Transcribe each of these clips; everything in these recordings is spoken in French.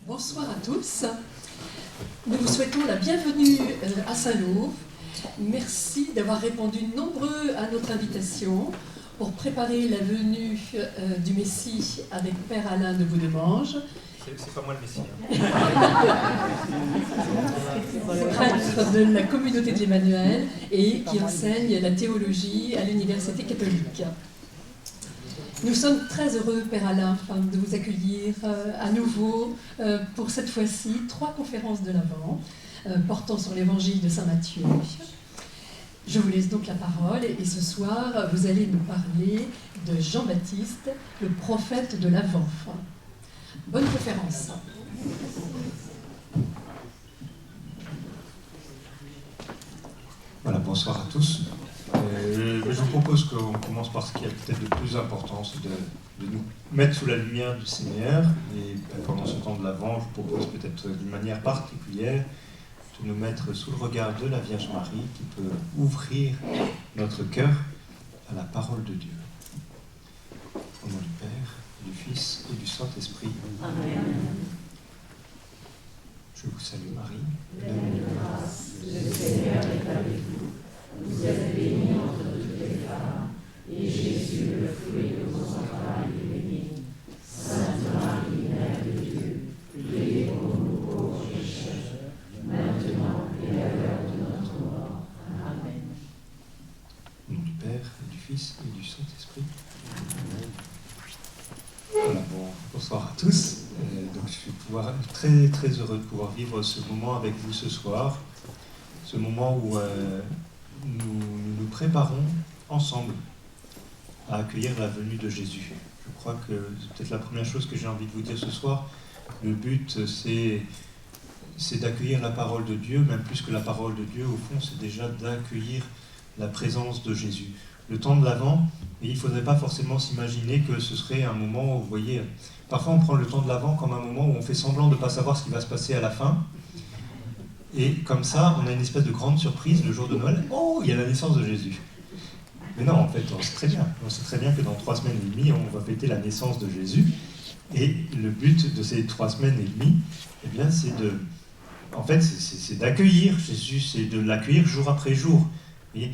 Bonsoir à tous. Nous vous souhaitons la bienvenue à Saint-Lô. Merci d'avoir répondu nombreux à notre invitation pour préparer la venue du Messie avec Père Alain de Boudemange. C'est pas moi le Messie. Prêtre de la communauté de l'Emmanuel et qui enseigne la théologie à l'Université catholique. Nous sommes très heureux, Père Alain, de vous accueillir à nouveau pour cette fois-ci 3 conférences de l'Avent portant sur l'évangile de Saint Matthieu. Je vous laisse donc la parole et ce soir, vous allez nous parler de Jean-Baptiste, le prophète de l'Avent. Bonne conférence. Voilà, bonsoir à tous. Je vous propose qu'on commence par ce qui est peut-être le plus important, c'est de nous mettre sous la lumière du Seigneur. Et pendant ce temps de l'Avent, je vous propose peut-être d'une manière particulière de nous mettre sous le regard de la Vierge Marie qui peut ouvrir notre cœur à la parole de Dieu. Au nom du Père, du Fils et du Saint-Esprit. Amen. Je vous salue Marie. Pleine de grâce, le Seigneur est avec vous. Vous êtes bénie entre toutes les femmes, et Jésus, le fruit de vos entrailles, est béni. Sainte Marie, Mère de Dieu, priez pour nous pauvres pécheurs, maintenant et à l'heure de notre mort. Amen. Au nom du Père, du Fils et du Saint-Esprit. Voilà, bonsoir à tous. Donc, je suis très heureux de pouvoir vivre ce moment avec vous ce soir. Ce moment où nous préparons ensemble à accueillir la venue de Jésus. Je crois que c'est peut-être la première chose que j'ai envie de vous dire ce soir. Le but, c'est d'accueillir la parole de Dieu, même plus que la parole de Dieu, au fond, c'est déjà d'accueillir la présence de Jésus. Le temps de l'Avent, et il ne faudrait pas forcément s'imaginer que ce serait un moment où, vous voyez, parfois on prend le temps de l'Avent comme un moment où on fait semblant de ne pas savoir ce qui va se passer à la fin. Et comme ça, on a une espèce de grande surprise le jour de Noël. Oh, il y a la naissance de Jésus. Mais non, en fait, on sait très bien. On sait très bien que dans 3 semaines et demie, on va fêter la naissance de Jésus. Et le but de ces 3 semaines et demie, eh bien, c'est d'accueillir Jésus, c'est de l'accueillir jour après jour. Et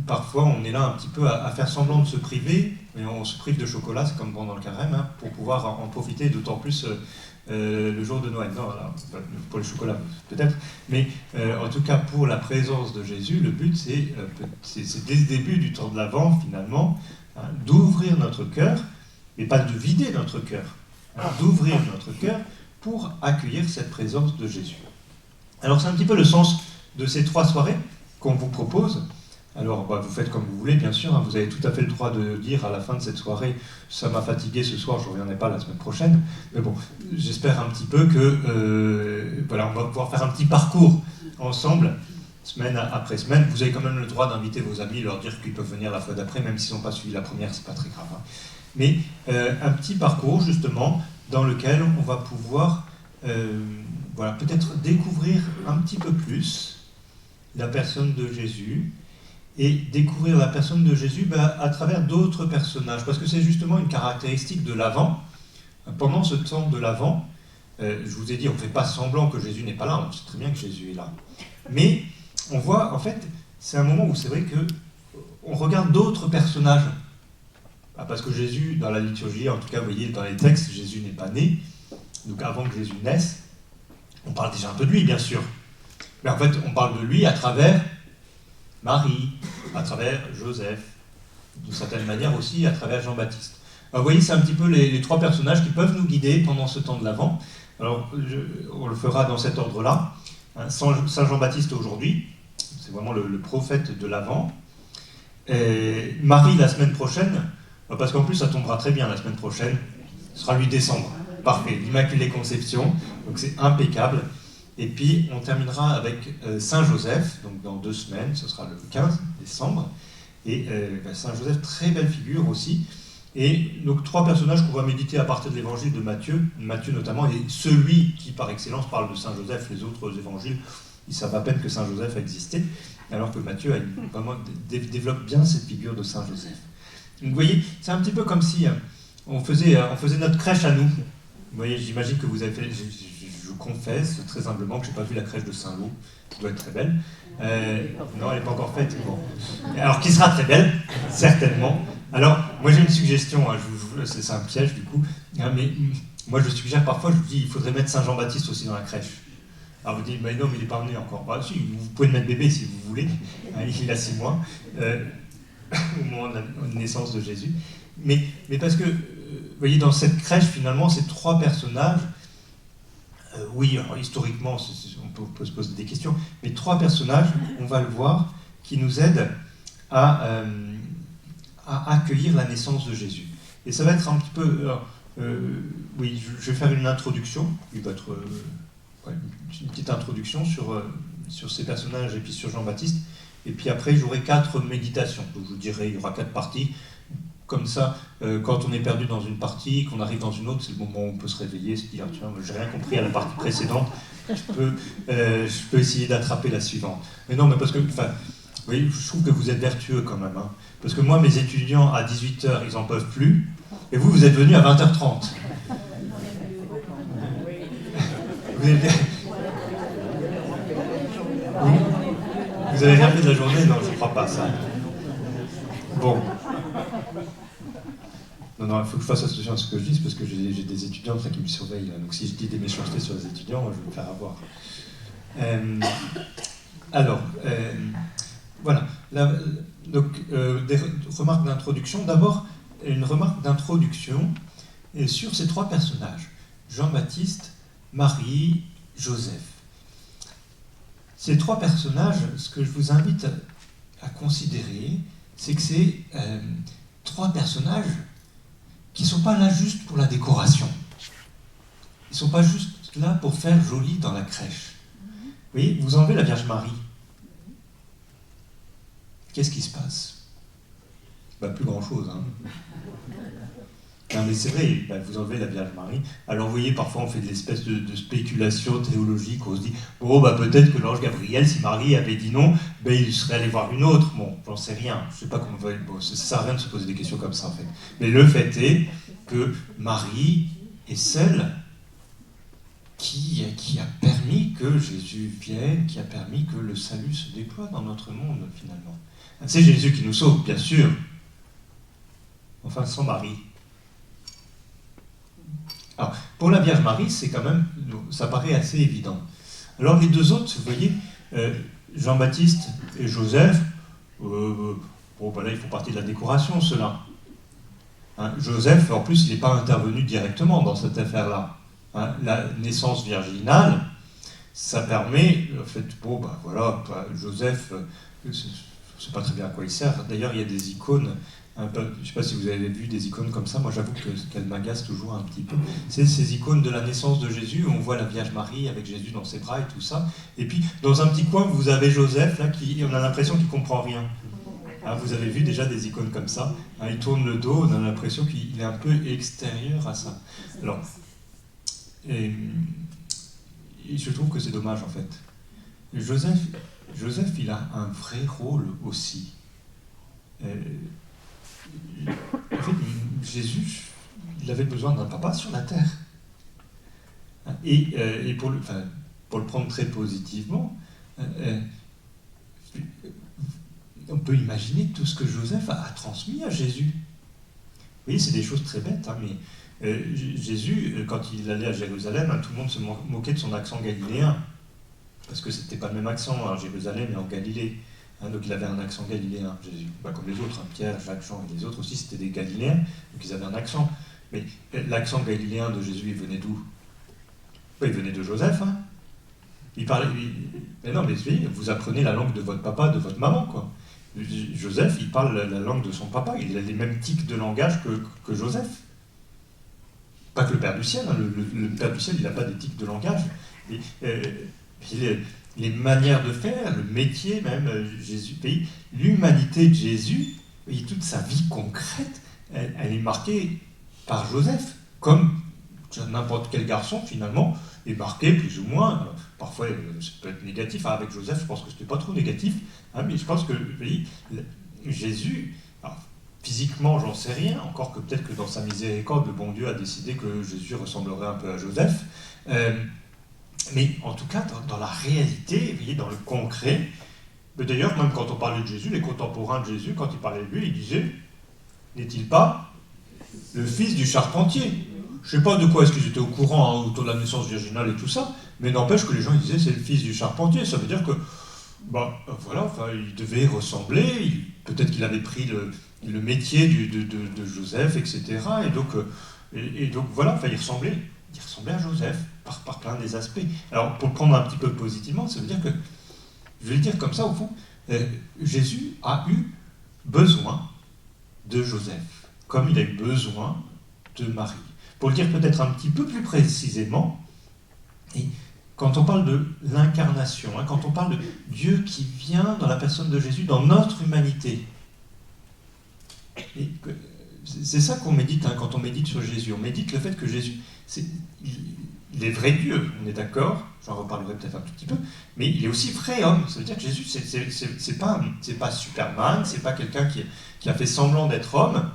parfois, on est là un petit peu à faire semblant de se priver, mais on se prive de chocolat, c'est comme pendant le carême, pour pouvoir en profiter d'autant plus le jour de Noël. Non, alors, pour le chocolat peut-être, mais en tout cas pour la présence de Jésus, le but c'est dès le début du temps de l'Avent finalement, d'ouvrir notre cœur, mais pas de vider notre cœur, d'ouvrir notre cœur pour accueillir cette présence de Jésus. Alors c'est un petit peu le sens de ces 3 soirées qu'on vous propose. Alors, vous faites comme vous voulez, bien sûr. Vous avez tout à fait le droit de dire à la fin de cette soirée « ça m'a fatigué ce soir, je ne reviendrai pas la semaine prochaine ». Mais bon, j'espère un petit peu que, on va pouvoir faire un petit parcours ensemble, semaine après semaine. Vous avez quand même le droit d'inviter vos amis, leur dire qu'ils peuvent venir la fois d'après, même s'ils n'ont pas suivi la première, c'est pas très grave. Mais un petit parcours, justement, dans lequel on va pouvoir, peut-être découvrir un petit peu plus la personne de Jésus, et découvrir la personne de Jésus à travers d'autres personnages, parce que c'est justement une caractéristique de l'Avent. Pendant ce temps de l'Avent, je vous ai dit, on ne fait pas semblant que Jésus n'est pas là, on sait très bien que Jésus est là. Mais on voit, en fait, c'est un moment où c'est vrai qu'on regarde d'autres personnages. Parce que Jésus, dans la liturgie, en tout cas, vous voyez, dans les textes, Jésus n'est pas né. Donc avant que Jésus naisse, on parle déjà un peu de lui, bien sûr. Mais en fait, on parle de lui à travers Marie, à travers Joseph, d'une certaine manière aussi à travers Jean-Baptiste. Vous voyez, c'est un petit peu les 3 personnages qui peuvent nous guider pendant ce temps de l'Avent. Alors, on le fera dans cet ordre-là. Saint Jean-Baptiste aujourd'hui, c'est vraiment le prophète de l'Avent. Marie la semaine prochaine, parce qu'en plus ça tombera très bien la semaine prochaine, ce sera 8 décembre. Parfait, l'Immaculée Conception, donc c'est impeccable. Et puis, on terminera avec Saint Joseph, donc dans 2 semaines, ce sera le 15 décembre. Et Saint Joseph, très belle figure aussi. Et donc, 3 personnages qu'on va méditer à partir de l'évangile de Matthieu notamment, et celui qui, par excellence, parle de Saint Joseph. Les autres évangiles, ils savent à peine que Saint Joseph existait, alors que Matthieu vraiment développe bien cette figure de Saint Joseph. Donc, vous voyez, c'est un petit peu comme si on faisait notre crèche à nous. Vous voyez, j'imagine que vous avez fait... Je confesse très humblement que je n'ai pas vu la crèche de Saint-Lô, qui doit être très belle. Non, elle n'est pas encore faite. Bon. Alors, qui sera très belle, certainement. Alors, moi j'ai une suggestion, hein, c'est un piège du coup, hein, mais moi je suggère parfois, je vous dis, il faudrait mettre Saint-Jean-Baptiste aussi dans la crèche. Alors vous dites, mais non, mais il n'est pas venu encore. Bah, si, vous pouvez le mettre bébé si vous voulez, hein, il a 6 mois, au moment de la naissance de Jésus. Mais parce que, vous voyez, dans cette crèche, finalement, ces 3 personnages, oui, alors, historiquement, on peut se poser des questions, mais 3 personnages, on va le voir, qui nous aident à accueillir la naissance de Jésus. Et ça va être un petit peu... oui, je vais faire une introduction, une petite introduction sur ces personnages et puis sur Jean-Baptiste. Et puis après, j'aurai 4 méditations. Donc, je vous dirai, il y aura 4 parties. Comme ça, quand on est perdu dans une partie, qu'on arrive dans une autre, c'est le moment où on peut se réveiller, se dire, tiens, j'ai rien compris à la partie précédente, je peux essayer d'attraper la suivante. Mais non, mais parce que, enfin, vous voyez, je trouve que vous êtes vertueux quand même. Hein, parce que moi, mes étudiants, à 18h, ils n'en peuvent plus, et vous êtes venus à 20h30. Vous avez rien fait de la journée? Non, je ne crois pas ça. Bon. Non, il faut que je fasse attention à ce que je dis, parce que j'ai des étudiants qui me surveillent. Là. Donc si je dis des méchancetés sur les étudiants, je vais me faire avoir. Voilà. Des remarques d'introduction. D'abord, une remarque d'introduction sur ces 3 personnages. Jean-Baptiste, Marie, Joseph. Ces 3 personnages, ce que je vous invite à considérer, c'est que c'est 3 personnages qui ne sont pas là juste pour la décoration. Ils ne sont pas juste là pour faire joli dans la crèche. Vous voyez, vous enlevez la Vierge Marie. Qu'est-ce qui se passe? Plus grand-chose. Hein. Non mais c'est vrai, vous enlevez la Vierge Marie. Alors vous voyez, parfois on fait des espèces de spéculations théologiques, on se dit, peut-être que l'ange Gabriel, si Marie avait dit non, il serait allé voir une autre. Bon, j'en sais rien, je sais pas comment ça sert à rien de se poser des questions comme ça en fait. Mais le fait est que Marie est celle qui a permis que Jésus vienne, qui a permis que le salut se déploie dans notre monde finalement. C'est Jésus qui nous sauve, bien sûr. Enfin, sans Marie. Alors, pour la Vierge Marie, c'est quand même, ça paraît assez évident. Alors les 2 autres, vous voyez, Jean-Baptiste et Joseph, là, ils font partie de la décoration, ceux-là. Hein, Joseph, en plus, il n'est pas intervenu directement dans cette affaire-là. Hein, la naissance virginale, ça permet, en fait, Joseph, je ne sais pas très bien à quoi il sert. D'ailleurs, il y a des icônes. Je ne sais pas si vous avez vu des icônes comme ça, moi j'avoue qu'elles m'agacent toujours un petit peu. C'est ces icônes de la naissance de Jésus, où on voit la Vierge Marie avec Jésus dans ses bras et tout ça. Et puis, dans un petit coin, vous avez Joseph, là, on a l'impression qu'il ne comprend rien. Hein, vous avez vu déjà des icônes comme ça. Hein, il tourne le dos, on a l'impression qu'il est un peu extérieur à ça. Alors, et je trouve que c'est dommage, en fait. Joseph, il a un vrai rôle aussi. En fait, Jésus, il avait besoin d'un papa sur la terre. Et pour le prendre très positivement, on peut imaginer tout ce que Joseph a transmis à Jésus. Vous voyez, c'est des choses très bêtes, hein, mais Jésus, quand il allait à Jérusalem, tout le monde se moquait de son accent galiléen, parce que c'était pas le même accent à Jérusalem et en Galilée. Hein, donc il avait un accent galiléen, Jésus. Comme les autres, hein, Pierre, Jacques, Jean et les autres aussi, c'était des Galiléens, donc ils avaient un accent. Mais l'accent galiléen de Jésus, il venait d'où? Il venait de Joseph. Hein. Il parlait. Mais non, mais vous apprenez la langue de votre papa, de votre maman, quoi. Joseph, il parle la langue de son papa, il a les mêmes tics de langage que Joseph. Pas que le Père du ciel, hein. Le Père du ciel, il n'a pas des tics de langage. Les manières de faire, le métier même, Jésus, l'humanité de Jésus, et toute sa vie concrète, elle est marquée par Joseph, comme n'importe quel garçon finalement est marqué plus ou moins, parfois ça peut être négatif, avec Joseph je pense que c'était pas trop négatif, hein, mais je pense que Jésus, physiquement, j'en sais rien, encore que peut-être que dans sa miséricorde, le bon Dieu a décidé que Jésus ressemblerait un peu à Joseph. Mais en tout cas, dans la réalité, vous voyez, dans le concret, d'ailleurs, même quand on parlait de Jésus, les contemporains de Jésus, quand ils parlaient de lui, ils disaient « N'est-il pas le fils du charpentier ?» Je ne sais pas de quoi est-ce qu'ils étaient au courant autour de la naissance virginale et tout ça, mais n'empêche que les gens ils disaient c'est le fils du charpentier. Ça veut dire que, voilà, enfin, il devait ressembler, peut-être qu'il avait pris le métier de Joseph, etc. Et donc voilà, enfin, il ressemblait à Joseph par plein des aspects. Alors pour le prendre un petit peu positivement, ça veut dire que, je vais le dire comme ça au fond, Jésus a eu besoin de Joseph, comme il a eu besoin de Marie. Pour le dire peut-être un petit peu plus précisément, et quand on parle de l'incarnation, quand on parle de Dieu qui vient dans la personne de Jésus, dans notre humanité, c'est ça qu'on médite quand on médite sur Jésus. On médite le fait que Jésus, il est vrai Dieu, on est d'accord, j'en reparlerai peut-être un tout petit peu, mais il est aussi vrai homme. Ça veut dire que Jésus, c'est pas Superman, c'est pas quelqu'un qui a fait semblant d'être homme.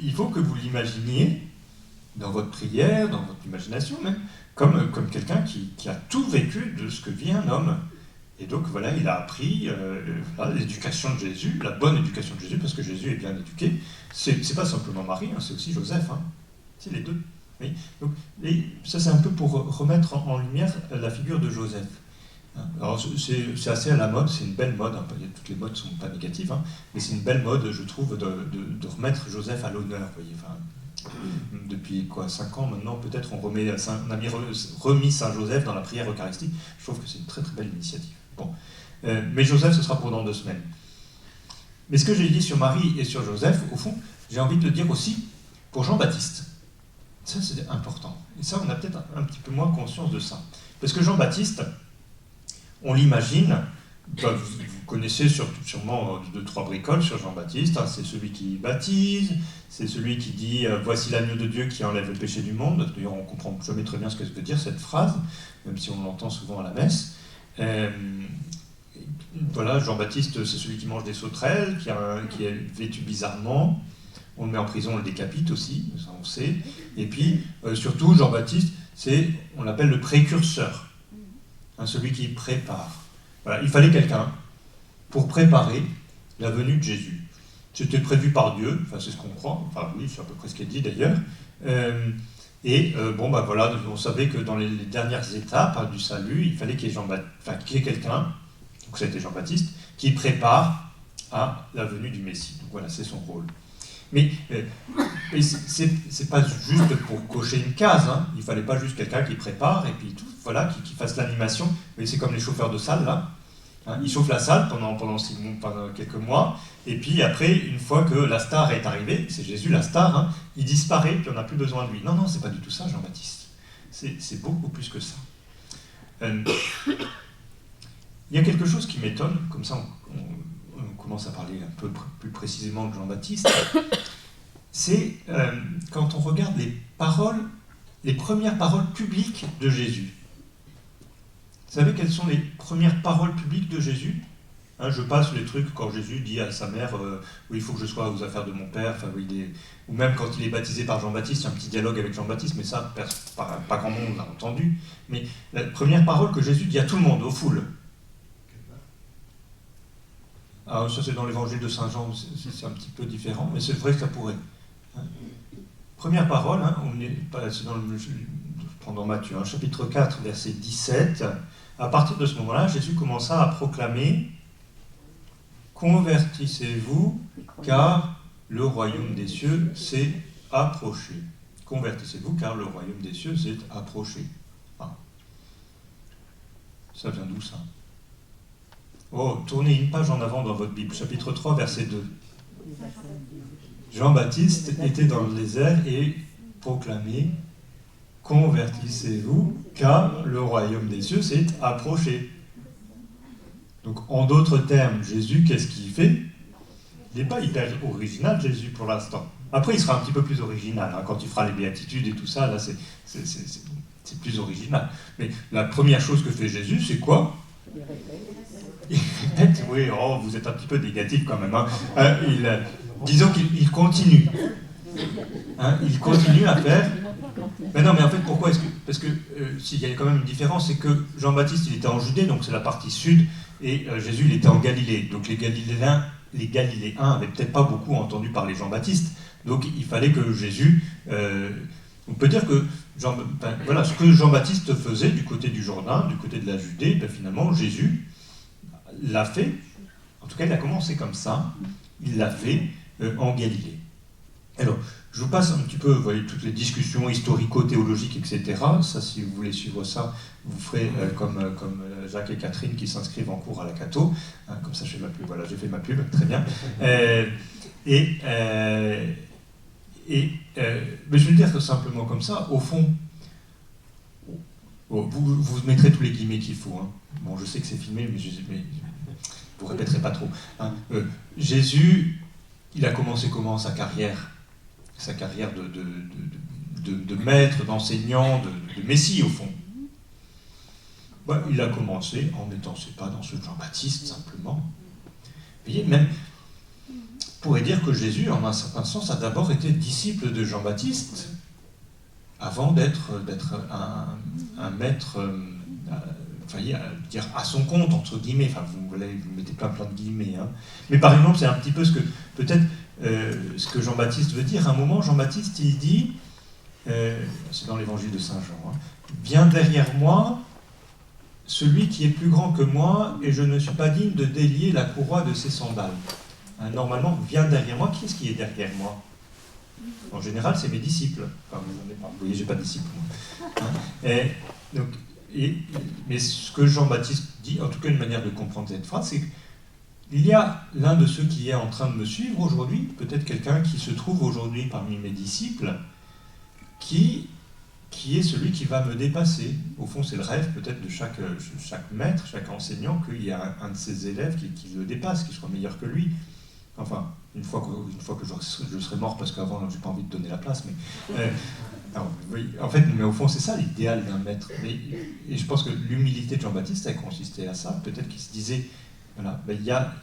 Il faut que vous l'imaginiez dans votre prière, dans votre imagination même, comme quelqu'un qui a tout vécu de ce que vit un homme. Et donc voilà, il a appris l'éducation de Jésus, la bonne éducation de Jésus, parce que Jésus est bien éduqué. C'est pas simplement Marie, c'est aussi Joseph, c'est les deux. Oui. Donc, ça c'est un peu pour remettre en lumière la figure de Joseph. Alors c'est assez à la mode, c'est une belle mode, toutes les modes ne sont pas négatives, mais c'est une belle mode, je trouve, de remettre Joseph à l'honneur. Vous voyez, depuis 5 ans maintenant, peut-être on a remis Saint Joseph dans la prière eucharistique. Je trouve que c'est une très très belle initiative. Bon. Mais Joseph, ce sera pour dans 2 semaines. Mais ce que j'ai dit sur Marie et sur Joseph, au fond, j'ai envie de le dire aussi pour Jean-Baptiste. Ça, c'est important. Et ça, on a peut-être un petit peu moins conscience de ça. Parce que Jean-Baptiste, on l'imagine, vous connaissez sûrement 2-3 bricoles sur Jean-Baptiste, c'est celui qui baptise, c'est celui qui dit « Voici l'agneau de Dieu qui enlève le péché du monde ». D'ailleurs, on ne comprend jamais très bien ce que ça veut dire, cette phrase, même si on l'entend souvent à la messe. Voilà, Jean-Baptiste, c'est celui qui mange des sauterelles, qui est vêtu bizarrement. On le met en prison, on le décapite aussi, ça on sait. Et puis, surtout, Jean-Baptiste, on l'appelle le précurseur. Celui qui prépare. Voilà, il fallait quelqu'un pour préparer la venue de Jésus. C'était prévu par Dieu, c'est ce qu'on croit, oui, c'est à peu près ce qui est dit d'ailleurs. Voilà, on savait que dans les dernières étapes du salut, il fallait qu'il y ait quelqu'un, donc ça a été Jean-Baptiste, qui prépare à la venue du Messie. Donc voilà, c'est son rôle. Mais c'est pas juste pour cocher une case, il fallait pas juste quelqu'un qui prépare et puis tout, voilà, qui fasse l'animation. Mais c'est comme les chauffeurs de salle là, ils chauffent la salle pendant quelques mois, et puis après, une fois que la star est arrivée, c'est Jésus la star, il disparaît, puis on n'a plus besoin de lui. Non, c'est pas du tout ça, Jean-Baptiste. C'est beaucoup plus que ça. Il y a quelque chose qui m'étonne, comme ça on commence à parler un peu plus précisément de Jean-Baptiste, c'est quand on regarde les premières paroles publiques de Jésus. Vous savez quelles sont les premières paroles publiques de Jésus ? Je passe les trucs quand Jésus dit à sa mère oui, il faut que je sois aux affaires de mon père, ou même quand il est baptisé par Jean-Baptiste, il y a un petit dialogue avec Jean-Baptiste, mais ça, pas grand monde l'a entendu. Mais la première parole que Jésus dit à tout le monde, aux foules. Ça c'est dans l'évangile de Saint Jean, c'est un petit peu différent, mais c'est vrai que ça pourrait. Première parole, c'est dans Matthieu, chapitre 4, verset 17. À partir de ce moment-là, Jésus commença à proclamer « Convertissez-vous, car le royaume des cieux s'est approché. » Convertissez-vous, car le royaume des cieux s'est approché. Ça vient d'où ça ? Tournez une page en avant dans votre Bible, chapitre 3, verset 2. Jean-Baptiste était dans le désert et proclamait « Convertissez-vous, car le royaume des cieux s'est approché. » Donc, en d'autres termes, Jésus, qu'est-ce qu'il fait ? Il n'est pas hyper original, Jésus, pour l'instant. Après, il sera un petit peu plus original. Quand il fera les béatitudes et tout ça, là, c'est plus original. Mais la première chose que fait Jésus, c'est quoi ? Il répète, oui, oh, vous êtes un petit peu négatif quand même. Hein. Disons qu'il continue. Hein, il continue à faire. Mais non, mais en fait, pourquoi est-ce que... Parce que s'il y a quand même une différence, c'est que Jean-Baptiste, il était en Judée, donc c'est la partie sud, et Jésus, il était en Galilée. Donc les Galiléens n'avaient peut-être pas beaucoup entendu parler Jean-Baptiste, donc il fallait que Jésus... on peut dire que voilà, ce que Jean-Baptiste faisait du côté du Jourdain, du côté de la Judée, ben finalement, Jésus l'a fait, en tout cas, il a commencé comme ça, il l'a fait en Galilée. Alors, je vous passe un petit peu, vous voyez, toutes les discussions historico-théologiques, etc. Ça, si vous voulez suivre ça, vous ferez comme Jacques et Catherine qui s'inscrivent en cours à la Cato. Hein, comme ça, je fais ma pub. Voilà, j'ai fait ma pub, très bien. Mais je vais le dire simplement comme ça, au fond, vous mettrez tous les guillemets qu'il faut. Hein. Bon, je sais que c'est filmé, mais vous ne répéterez pas trop. Hein. Jésus, il a commencé comment sa carrière de maître, d'enseignant, de messie, au fond. Il a commencé en mettant ses pas dans ceux de Jean-Baptiste, simplement. Vous voyez, même, on pourrait dire que Jésus, en un certain sens, a d'abord été disciple de Jean-Baptiste, avant d'être un maître, dire à son compte, entre guillemets. Enfin, vous mettez plein de guillemets. Hein. Mais par exemple, c'est un petit peu ce que, peut-être, ce que Jean-Baptiste veut dire. À un moment, Jean-Baptiste, il dit, c'est dans l'évangile de Saint Jean, hein, « Viens derrière moi, celui qui est plus grand que moi, et je ne suis pas digne de délier la courroie de ses sandales. » Hein, normalement, « Viens derrière moi », qui est-ce qui est derrière moi? En général, c'est mes disciples. Enfin, vous voyez, j'ai pas de disciples, moi. Hein, mais ce que Jean-Baptiste dit, en tout cas une manière de comprendre cette phrase, c'est qu'il y a l'un de ceux qui est en train de me suivre aujourd'hui, peut-être quelqu'un qui se trouve aujourd'hui parmi mes disciples, qui est celui qui va me dépasser. Au fond, c'est le rêve peut-être de chaque maître, chaque enseignant, qu'il y ait un de ses élèves qui le dépasse, qui soit meilleur que lui. Enfin, une fois que je serai mort, parce qu'avant, je n'ai pas envie de donner la place, mais... alors, oui, en fait, mais au fond, c'est ça l'idéal d'un maître. Et je pense que l'humilité de Jean-Baptiste, elle consistait à ça. Peut-être qu'il se disait, il y a,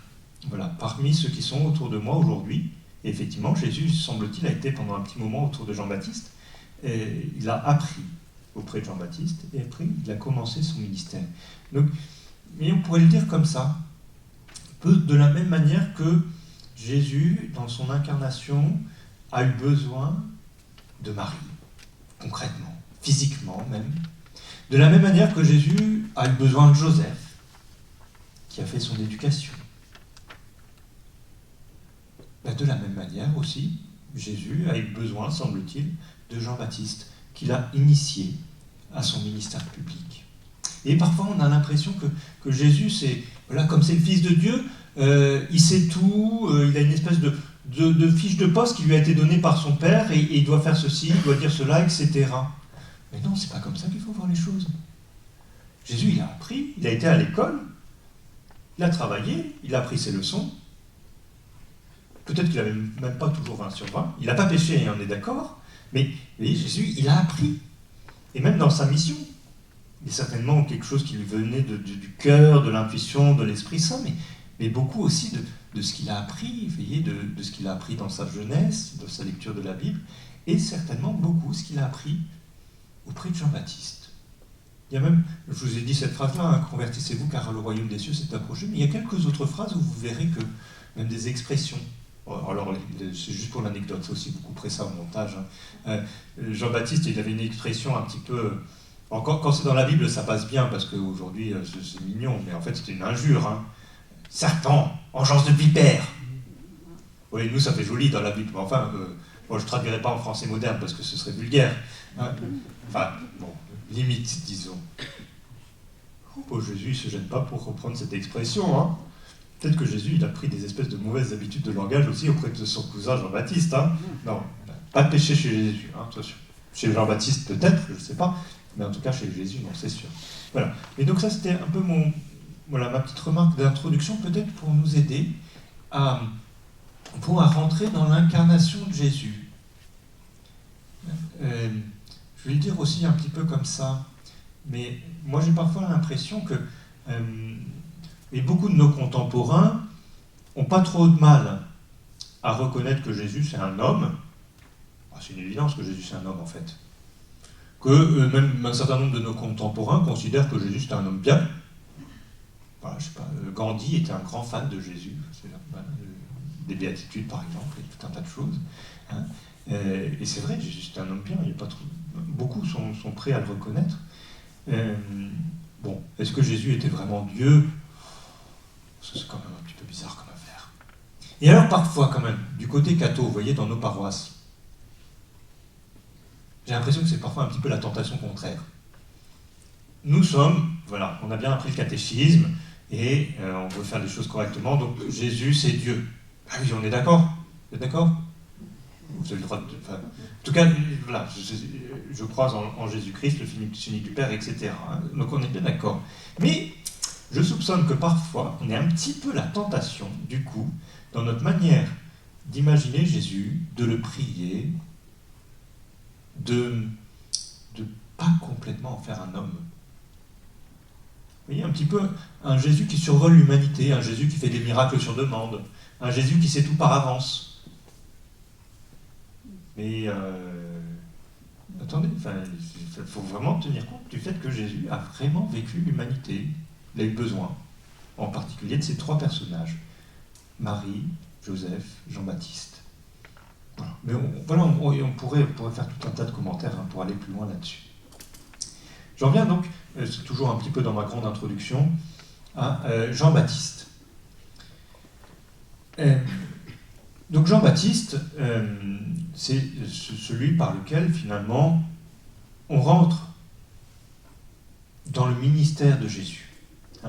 parmi ceux qui sont autour de moi aujourd'hui, et effectivement, Jésus, semble-t-il, a été pendant un petit moment autour de Jean-Baptiste, et il a appris auprès de Jean-Baptiste, et après, il a commencé son ministère. Donc, mais on pourrait le dire comme ça, de la même manière que Jésus, dans son incarnation, a eu besoin de Marie, concrètement, physiquement même. De la même manière que Jésus a eu besoin de Joseph, qui a fait son éducation. De la même manière aussi, Jésus a eu besoin, semble-t-il, de Jean-Baptiste, qui l'a initié à son ministère public. Et parfois, on a l'impression que Jésus, comme c'est le Fils de Dieu, il sait tout, il a une espèce de fiche de poste qui lui a été donnée par son père, et il doit faire ceci, il doit dire cela, etc. Mais non, c'est pas comme ça qu'il faut voir les choses. Jésus, il a appris, il a été à l'école, il a travaillé, il a appris ses leçons. Peut-être qu'il n'avait même pas toujours 20 sur 20, il n'a pas péché, on est d'accord, mais vous voyez, Jésus, il a appris. Et même dans sa mission, il y a certainement quelque chose qui lui venait du cœur, de l'intuition, de l'Esprit Saint, mais beaucoup aussi de ce qu'il a appris, vous voyez, de ce qu'il a appris dans sa jeunesse, dans sa lecture de la Bible, et certainement beaucoup ce qu'il a appris auprès de Jean-Baptiste. Il y a même, je vous ai dit cette phrase-là, hein, « Convertissez-vous car le royaume des cieux s'est approché », mais il y a quelques autres phrases où vous verrez que, même des expressions, alors c'est juste pour l'anecdote, ça aussi vous couperez ça au montage, hein. Jean-Baptiste, il avait une expression un petit peu... Quand c'est dans la Bible, ça passe bien, parce qu'aujourd'hui, c'est mignon, mais en fait, c'était une injure, hein. Serpent, engeance de vipère. Oui, nous, ça fait joli dans la Bible. Mais enfin, moi, je ne traduirai pas en français moderne parce que ce serait vulgaire. Hein. Enfin, bon, limite, disons. Jésus ne se gêne pas pour reprendre cette expression. Hein. Peut-être que Jésus, il a pris des espèces de mauvaises habitudes de langage aussi auprès de son cousin Jean-Baptiste. Hein. Non, pas de péché chez Jésus. Hein, attention. Chez Jean-Baptiste, peut-être, je ne sais pas. Mais en tout cas, chez Jésus, non, c'est sûr. Voilà. Et donc ça, c'était un peu ma petite remarque d'introduction, peut-être pour nous aider à rentrer dans l'incarnation de Jésus. Je vais le dire aussi un petit peu comme ça, mais moi j'ai parfois l'impression que Et beaucoup de nos contemporains n'ont pas trop de mal à reconnaître que Jésus c'est un homme. C'est une évidence que Jésus c'est un homme en fait. Que même un certain nombre de nos contemporains considèrent que Jésus c'est un homme bien. Voilà, je sais pas, Gandhi était un grand fan de Jésus, des béatitudes par exemple, et tout un tas de choses. Hein. Et c'est vrai, Jésus c'est un homme bien, il y a pas trop... beaucoup sont prêts à le reconnaître. Bon, est-ce que Jésus était vraiment Dieu? C'est quand même un petit peu bizarre comme affaire. Et alors parfois quand même, du côté catho, vous voyez, dans nos paroisses, j'ai l'impression que c'est parfois un petit peu la tentation contraire. Nous sommes, voilà, on a bien appris le catéchisme, et on veut faire les choses correctement, donc Jésus c'est Dieu. Ah oui, on est d'accord? Vous êtes d'accord? Vous avez le droit de... Enfin, en tout cas, voilà, je crois en Jésus-Christ, le Fils unique du Père, etc. Hein, donc on est bien d'accord. Mais je soupçonne que parfois, on a un petit peu la tentation, du coup, dans notre manière d'imaginer Jésus, de le prier, de pas complètement en faire un homme. Vous voyez, un petit peu un Jésus qui survole l'humanité, un Jésus qui fait des miracles sur demande, un Jésus qui sait tout par avance. Mais attendez, il faut vraiment tenir compte du fait que Jésus a vraiment vécu l'humanité. Il a eu besoin, en particulier de ces trois personnages, Marie, Joseph, Jean-Baptiste. Voilà. Mais on pourrait faire tout un tas de commentaires pour aller plus loin là-dessus. J'en viens donc, c'est toujours un petit peu dans ma grande introduction, à Jean-Baptiste. Donc Jean-Baptiste, c'est celui par lequel finalement on rentre dans le ministère de Jésus.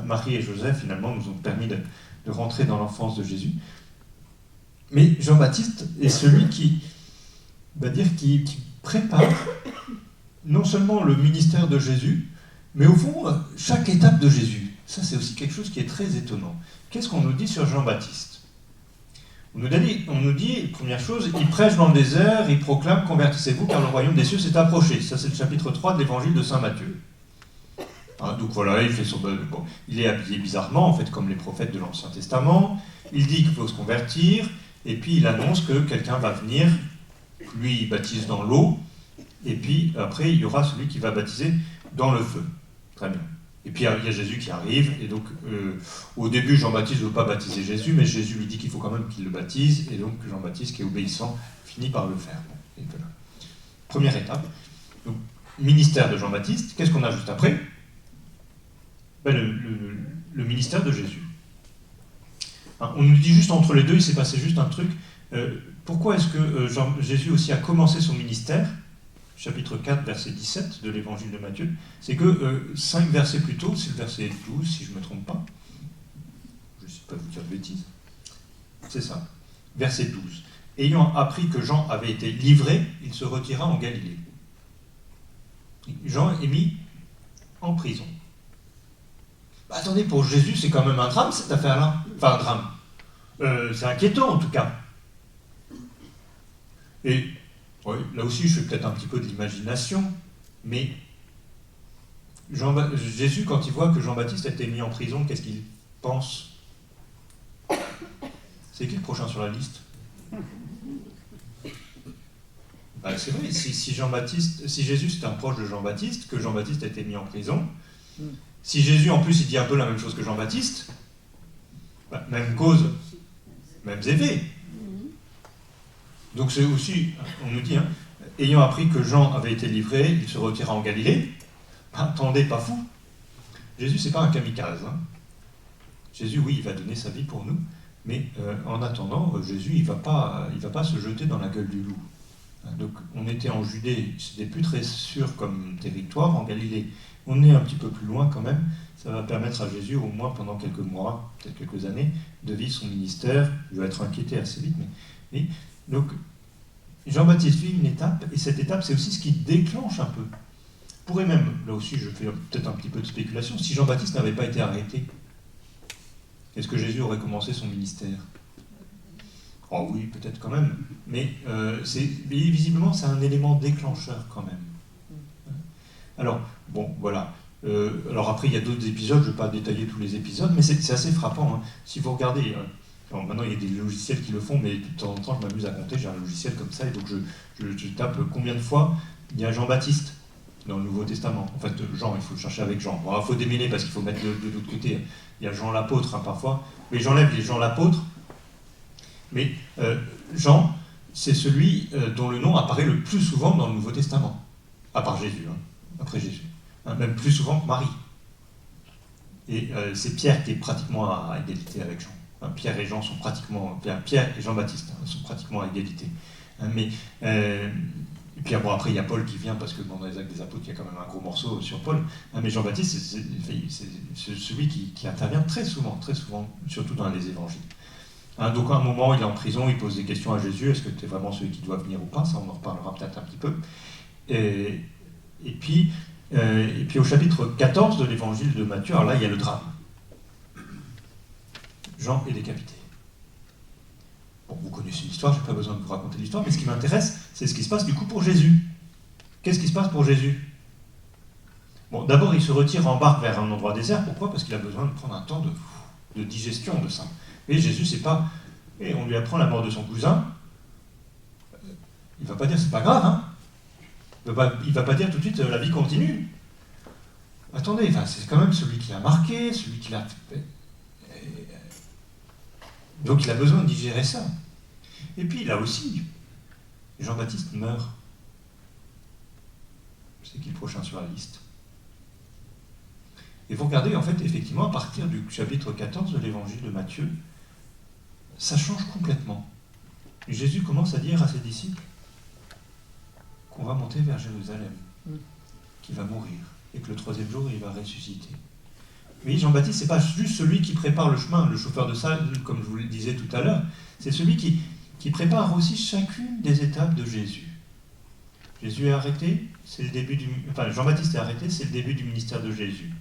Marie et Joseph finalement nous ont permis de rentrer dans l'enfance de Jésus. Mais Jean-Baptiste est celui qui prépare non seulement le ministère de Jésus, mais au fond chaque étape de Jésus. Ça c'est aussi quelque chose qui est très étonnant. Qu'est-ce qu'on nous dit sur Jean-Baptiste ? On nous dit, première chose, il prêche dans le désert, il proclame, convertissez-vous car le royaume des cieux s'est approché. Ça c'est le chapitre 3 de l'évangile de Saint Matthieu. Donc voilà, il est habillé bizarrement, en fait, comme les prophètes de l'Ancien Testament. Il dit qu'il faut se convertir, et puis il annonce que quelqu'un va venir, lui il baptise dans l'eau, et puis après il y aura celui qui va baptiser dans le feu. Très bien. Et puis il y a Jésus qui arrive, et donc au début Jean-Baptiste ne veut pas baptiser Jésus, mais Jésus lui dit qu'il faut quand même qu'il le baptise, et donc Jean-Baptiste qui est obéissant finit par le faire. Et voilà. Première étape. Donc, ministère de Jean-Baptiste, qu'est-ce qu'on a juste après ? Le ministère de Jésus. On nous dit juste entre les deux, il s'est passé juste un truc. Pourquoi est-ce que Jésus aussi a commencé son ministère ? Chapitre 4, verset 17 de l'évangile de Matthieu, c'est que 5 versets plus tôt, c'est le verset 12, si je ne me trompe pas, je ne sais pas vous dire de bêtises, c'est ça, verset 12. Ayant appris que Jean avait été livré, il se retira en Galilée. Jean est mis en prison. Attendez, pour Jésus, c'est quand même un drame cette affaire-là. Enfin, un drame. C'est inquiétant en tout cas. Et oui, là aussi, je fais peut-être un petit peu de l'imagination, mais Jésus, quand il voit que Jean-Baptiste a été mis en prison, qu'est-ce qu'il pense ? C'est qui le prochain sur la liste ? C'est vrai, si Jésus c'était un proche de Jean-Baptiste, que Jean-Baptiste a été mis en prison, si Jésus en plus il dit un peu la même chose que Jean-Baptiste, même cause, mêmes effets. Donc c'est aussi, on nous dit, ayant appris que Jean avait été livré, il se retira en Galilée. Attendez, pas fou. Jésus, c'est pas un kamikaze. Jésus, oui, il va donner sa vie pour nous, mais en attendant, Jésus, il va pas se jeter dans la gueule du loup. Donc on était en Judée, c'était plus très sûr comme territoire, en Galilée. On est un petit peu plus loin quand même. Ça va permettre à Jésus, au moins pendant quelques mois, peut-être quelques années, de vivre son ministère. Il va être inquiété assez vite, mais donc, Jean-Baptiste vit une étape, et cette étape, c'est aussi ce qui déclenche un peu. On pourrait même, là aussi, je fais peut-être un petit peu de spéculation, si Jean-Baptiste n'avait pas été arrêté, est-ce que Jésus aurait commencé son ministère ? Oh oui, peut-être quand même, mais visiblement, c'est un élément déclencheur quand même. Alors, bon, voilà. Alors après, il y a d'autres épisodes, je ne vais pas détailler tous les épisodes, mais c'est assez frappant. Hein. Si vous regardez, alors maintenant il y a des logiciels qui le font, mais de temps en temps je m'amuse à compter, j'ai un logiciel comme ça, et donc je tape combien de fois il y a Jean-Baptiste dans le Nouveau Testament. En fait, Jean, il faut le chercher avec Jean. Bon, il faut démêler parce qu'il faut mettre de l'autre côté. Il y a Jean l'apôtre hein, parfois, mais j'enlève les Jean l'apôtre. Mais Jean, c'est celui dont le nom apparaît le plus souvent dans le Nouveau Testament, à part Jésus, hein, après Jésus. Même plus souvent que Marie. Et c'est Pierre qui est pratiquement à égalité avec Jean. Hein, Pierre et Jean sont pratiquement... Pierre et Jean-Baptiste hein, sont pratiquement à égalité. Hein, mais, et puis bon, après, il y a Paul qui vient, parce que dans les Actes des Apôtres, il y a quand même un gros morceau sur Paul. Hein, mais Jean-Baptiste, c'est celui qui intervient très souvent, surtout dans les évangiles. Hein, donc à un moment, il est en prison, il pose des questions à Jésus. Est-ce que tu es vraiment celui qui doit venir ou pas? Ça, on en reparlera peut-être un petit peu. Et puis au chapitre 14 de l'évangile de Matthieu, alors là, il y a le drame. Jean est décapité. Bon, vous connaissez l'histoire, je n'ai pas besoin de vous raconter l'histoire, mais ce qui m'intéresse, c'est ce qui se passe du coup pour Jésus. Qu'est-ce qui se passe pour Jésus? Bon, d'abord, il se retire en barque vers un endroit désert. Pourquoi? Parce qu'il a besoin de prendre un temps de digestion de ça. Et Jésus, c'est pas... Et on lui apprend la mort de son cousin. Il ne va pas dire, c'est pas grave, hein. Il ne va pas dire tout de suite, la vie continue. Attendez, enfin, c'est quand même celui qui l'a marqué, celui qui l'a... Donc il a besoin de digérer ça. Et puis là aussi, Jean-Baptiste meurt. C'est qui le prochain sur la liste? Et vous regardez, en fait, effectivement, à partir du chapitre 14 de l'évangile de Matthieu, ça change complètement. Jésus commence à dire à ses disciples qu'on va monter vers Jérusalem, qu'il va mourir, et que le troisième jour, il va ressusciter. Oui, Jean-Baptiste, c'est pas juste celui qui prépare le chemin, le chauffeur de salle, comme je vous le disais tout à l'heure, c'est celui qui prépare aussi chacune des étapes de Jésus. Jésus est arrêté, c'est le début du... Enfin, Jean-Baptiste est arrêté, c'est le début du ministère de Jésus.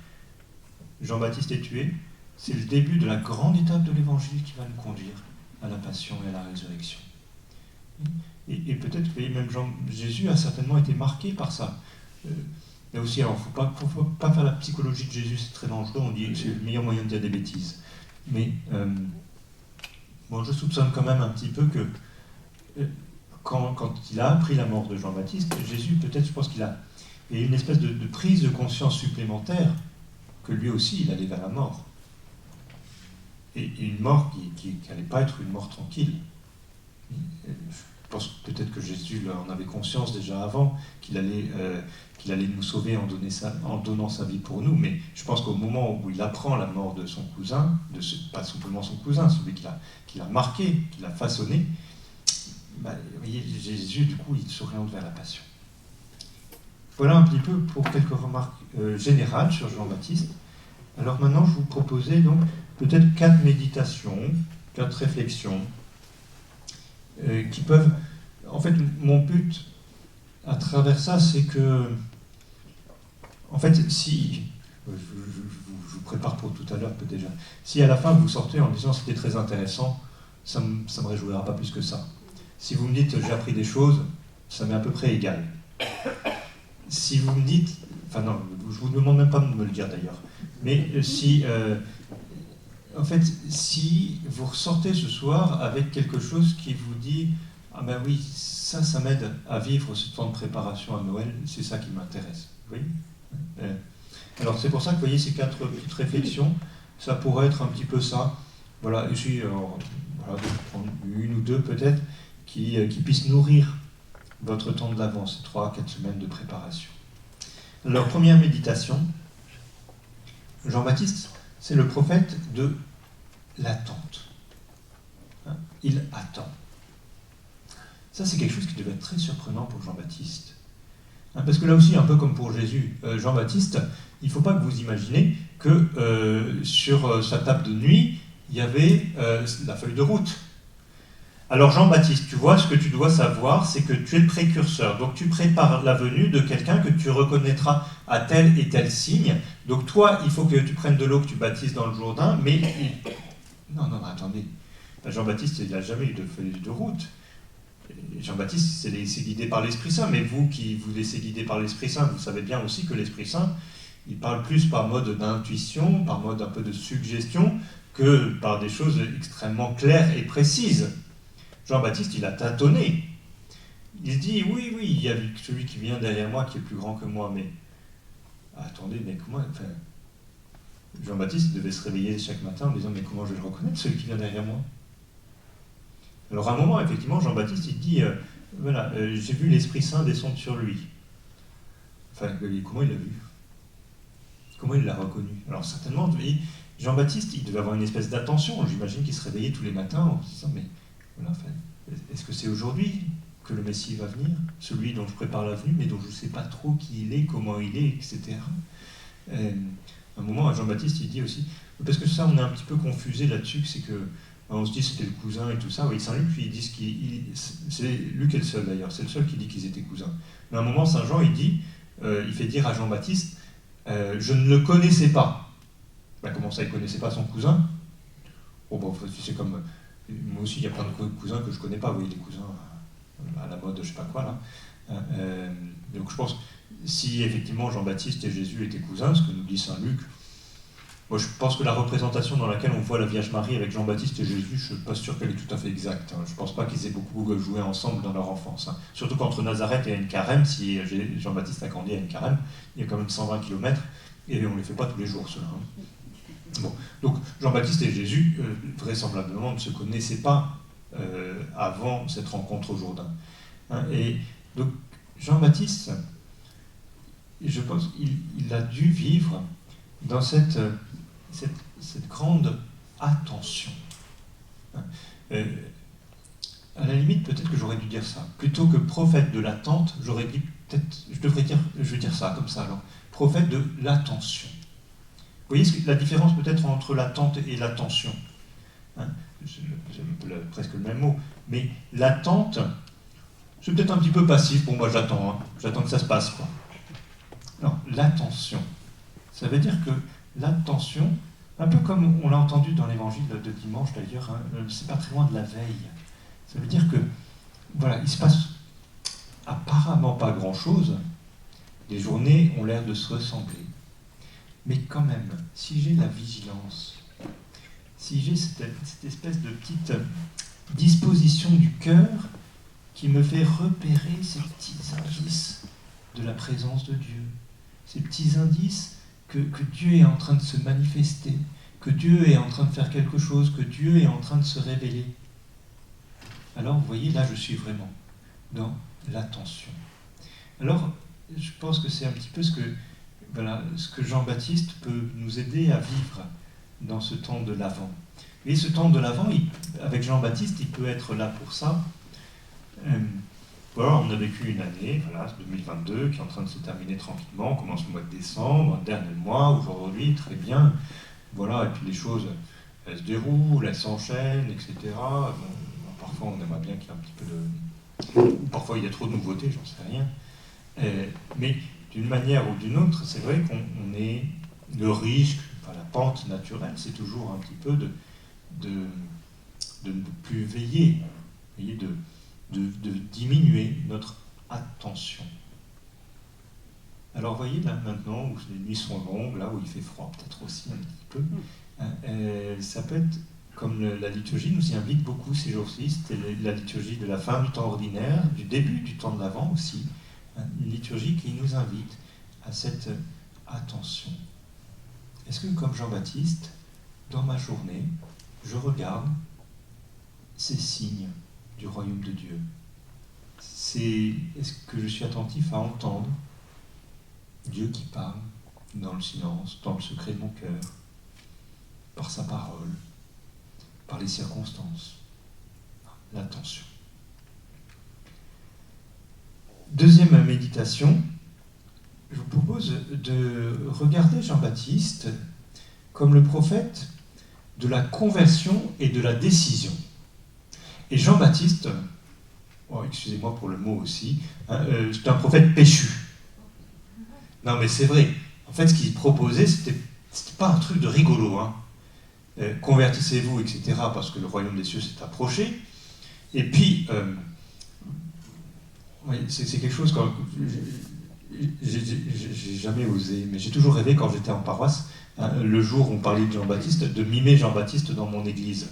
Jean-Baptiste est tué, c'est le début de la grande étape de l'évangile qui va nous conduire à la passion et à la résurrection. Et peut-être que même Jésus a certainement été marqué par ça. Mais aussi, alors, il ne faut pas faire la psychologie de Jésus, c'est très dangereux, on dit que c'est le meilleur moyen de dire des bêtises. Mais bon, je soupçonne quand même un petit peu que quand il a appris la mort de Jean-Baptiste, Jésus, peut-être, je pense qu'il a eu une espèce de prise de conscience supplémentaire que lui aussi, il allait vers la mort. Et une mort qui n'allait pas être une mort tranquille. Je pense peut-être que Jésus en avait conscience déjà avant, qu'il allait nous sauver en donnant sa vie pour nous, mais je pense qu'au moment où il apprend la mort de son cousin, pas simplement son cousin, celui qui l'a marqué, qui l'a façonné, vous voyez, Jésus, du coup, il s'oriente vers la passion. Voilà un petit peu pour quelques remarques générales sur Jean-Baptiste. Alors maintenant, je vous proposais donc peut-être 4 méditations, 4 réflexions, qui peuvent... En fait, mon but à travers ça, c'est que... En fait, si... Je vous prépare pour tout à l'heure, peut-être déjà. Si à la fin, vous sortez en disant « c'était très intéressant », ça me réjouira pas plus que ça. Si vous me dites « j'ai appris des choses », ça m'est à peu près égal. Si vous me dites... Enfin non, je vous demande même pas de me le dire d'ailleurs. Mais si... en fait, si vous ressortez ce soir avec quelque chose qui vous dit « ah ben oui, ça m'aide à vivre ce temps de préparation à Noël, c'est ça qui m'intéresse. » Oui. Alors c'est pour ça que vous voyez ces 4 petites réflexions, ça pourrait être un petit peu ça. Voilà, ici, voilà, une ou deux peut-être, qui puissent nourrir votre temps de l'Avent, ces 3 à 4 semaines de préparation. Alors, première méditation, Jean-Baptiste, c'est le prophète de l'attente. Il attend. Ça, c'est quelque chose qui devait être très surprenant pour Jean-Baptiste. Parce que là aussi, un peu comme pour Jésus, Jean-Baptiste, il ne faut pas que vous imaginez que sur sa table de nuit, il y avait la feuille de route. Alors Jean-Baptiste, tu vois, ce que tu dois savoir, c'est que tu es le précurseur. Donc tu prépares la venue de quelqu'un que tu reconnaîtras à tel et tel signe. Donc toi, il faut que tu prennes de l'eau, que tu baptises dans le Jourdain, mais... Non, attendez. Jean-Baptiste, il n'a jamais eu de feuille de route. Jean-Baptiste s'est laissé guider par l'Esprit Saint, mais vous qui vous laissez guider par l'Esprit Saint, vous savez bien aussi que l'Esprit Saint, il parle plus par mode d'intuition, par mode un peu de suggestion, que par des choses extrêmement claires et précises. Jean-Baptiste, il a tâtonné. Il se dit, oui, il y a celui qui vient derrière moi qui est plus grand que moi, mais attendez, mais comment... Enfin, Jean-Baptiste devait se réveiller chaque matin en disant, mais comment je vais le reconnaître, celui qui vient derrière moi? Alors à un moment, effectivement, Jean-Baptiste, il dit, voilà, j'ai vu l'Esprit Saint descendre sur lui. Enfin, comment il l'a vu? Comment il l'a reconnu? Alors certainement, vous voyez, Jean-Baptiste, il devait avoir une espèce d'attention. J'imagine qu'il se réveillait tous les matins en se disant, mais voilà, enfin, est-ce que c'est aujourd'hui que le Messie va venir, celui dont je prépare la venue, mais dont je ne sais pas trop qui il est, comment il est, etc. À un moment, Jean-Baptiste, il dit aussi, parce que ça, on est un petit peu confusé là-dessus, c'est que on se dit c'était le cousin et tout ça. Oui, Saint Luc, puis ils disent c'est Luc est le seul d'ailleurs, c'est le seul qui dit qu'ils étaient cousins. Mais à un moment, Saint Jean, il dit, il fait dire à Jean-Baptiste, je ne le connaissais pas. Ben, comment ça, il ne connaissait pas son cousin? Oh, bon, c'est comme moi aussi, il y a plein de cousins que je ne connais pas. Vous voyez, les cousins à la mode, je ne sais pas quoi là. Donc je pense, si effectivement Jean-Baptiste et Jésus étaient cousins, ce que nous dit Saint Luc, moi je pense que la représentation dans laquelle on voit la Vierge Marie avec Jean-Baptiste et Jésus, je ne suis pas sûr qu'elle est tout à fait exacte. Je ne pense pas qu'ils aient beaucoup joué ensemble dans leur enfance. Surtout qu'entre Nazareth et Ain-Carem, si Jean-Baptiste a grandi à Ain-Carem, il y a quand même 120 km, et on ne les fait pas tous les jours, ceux-là. Bon, donc Jean-Baptiste et Jésus, vraisemblablement, ne se connaissaient pas avant cette rencontre au Jourdain. Et donc Jean-Baptiste, je pense qu'il a dû vivre dans cette grande attention. À la limite, peut-être que j'aurais dû dire ça. Plutôt que prophète de l'attente, j'aurais dit peut-être, je vais dire ça comme ça alors. Prophète de l'attention. Vous voyez la différence peut-être entre l'attente et l'attention. C'est presque le même mot. Mais l'attente, c'est peut-être un petit peu passif. Bon, moi j'attends. J'attends que ça se passe, quoi. Non, l'attention. Ça veut dire que l'attention, un peu comme on l'a entendu dans l'évangile de dimanche d'ailleurs, c'est pas très loin de la veille. Ça veut dire que, voilà, il se passe apparemment pas grand-chose. Les journées ont l'air de se ressembler. Mais quand même, si j'ai la vigilance, si j'ai cette espèce de petite disposition du cœur qui me fait repérer ces petits indices de la présence de Dieu, ces petits indices que Dieu est en train de se manifester, que Dieu est en train de faire quelque chose, que Dieu est en train de se révéler. Alors, vous voyez, là, je suis vraiment dans l'attention. Alors, je pense que c'est un petit peu ce que Jean-Baptiste peut nous aider à vivre dans ce temps de l'Avent. Et ce temps de l'Avent, avec Jean-Baptiste, il peut être là pour ça. Voilà, on a vécu une année, voilà, 2022, qui est en train de se terminer tranquillement. On commence le mois de décembre, dernier mois, aujourd'hui, très bien. Voilà, et puis les choses, elles se déroulent, elles s'enchaînent, etc. Bon, parfois, on aimerait bien qu'il y ait un petit peu de... Parfois, il y a trop de nouveautés, j'en sais rien. Mais d'une manière ou d'une autre, c'est vrai qu'on est le risque, enfin la pente naturelle, c'est toujours un petit peu de ne plus veiller, de diminuer notre attention. Alors voyez là maintenant où les nuits sont longues, là où il fait froid peut-être aussi un petit peu, ça peut être comme la liturgie nous y invite beaucoup ces jours-ci, c'était la liturgie de la fin du temps ordinaire, du début du temps de l'Avent aussi, une liturgie qui nous invite à cette attention. Est-ce que comme Jean-Baptiste, dans ma journée, je regarde ces signes du royaume de Dieu? Est-ce que je suis attentif à entendre Dieu qui parle dans le silence, dans le secret de mon cœur, par sa parole, par les circonstances? L'attention. Deuxième méditation, je vous propose de regarder Jean-Baptiste comme le prophète de la conversion et de la décision. Et Jean-Baptiste, excusez-moi pour le mot aussi, c'est un prophète péchu. Non mais c'est vrai, en fait ce qu'il proposait, c'était pas un truc de rigolo. Convertissez-vous, etc., parce que le royaume des cieux s'est approché. Et puis, c'est quelque chose j'ai jamais osé, mais j'ai toujours rêvé quand j'étais en paroisse, hein, le jour où on parlait de Jean-Baptiste, de mimer Jean-Baptiste dans mon église.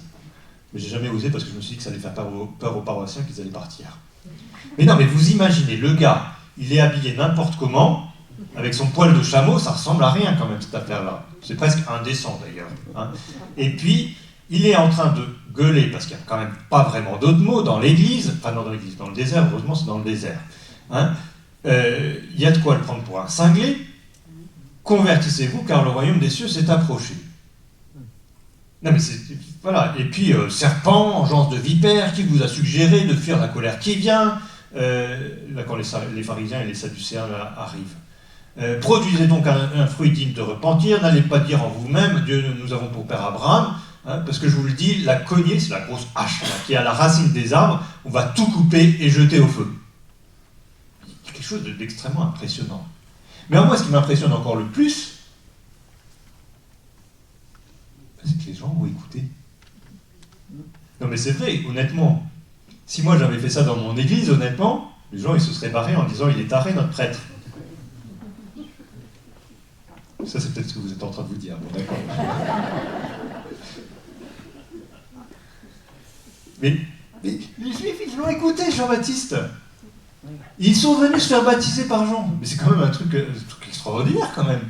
Mais j'ai jamais osé parce que je me suis dit que ça allait faire peur aux paroissiens qu'ils allaient partir. Mais non, mais vous imaginez, le gars, il est habillé n'importe comment, avec son poil de chameau, ça ressemble à rien quand même cette affaire-là. C'est presque indécent d'ailleurs. Hein. Et puis, il est en train de gueuler, parce qu'il n'y a quand même pas vraiment d'autres mots dans l'église, enfin non, dans l'église, dans le désert, heureusement c'est dans le désert. Hein. Il y a de quoi le prendre pour un cinglé. Convertissez-vous car le royaume des cieux s'est approché. Non mais c'est... Voilà. Et puis, serpent, engeance de vipère, qui vous a suggéré de fuir la colère qui vient, là quand les pharisiens et les sadducéens arrivent. Produisez donc un fruit digne de repentir, n'allez pas dire en vous-même, Dieu, nous avons pour père Abraham, hein, parce que je vous le dis, la cognée, c'est la grosse hache là, qui est à la racine des arbres, on va tout couper et jeter au feu. C'est quelque chose d'extrêmement impressionnant. Mais moi, ce qui m'impressionne encore le plus, c'est que les gens vont écouter. Non mais c'est vrai, honnêtement, si moi j'avais fait ça dans mon église, honnêtement, les gens ils se seraient barrés en disant il est taré notre prêtre. Ça c'est peut-être ce que vous êtes en train de vous dire, bon d'accord. Mais les Juifs ils l'ont écouté Jean-Baptiste. Ils sont venus se faire baptiser par Jean. Mais c'est quand même un truc extraordinaire quand même.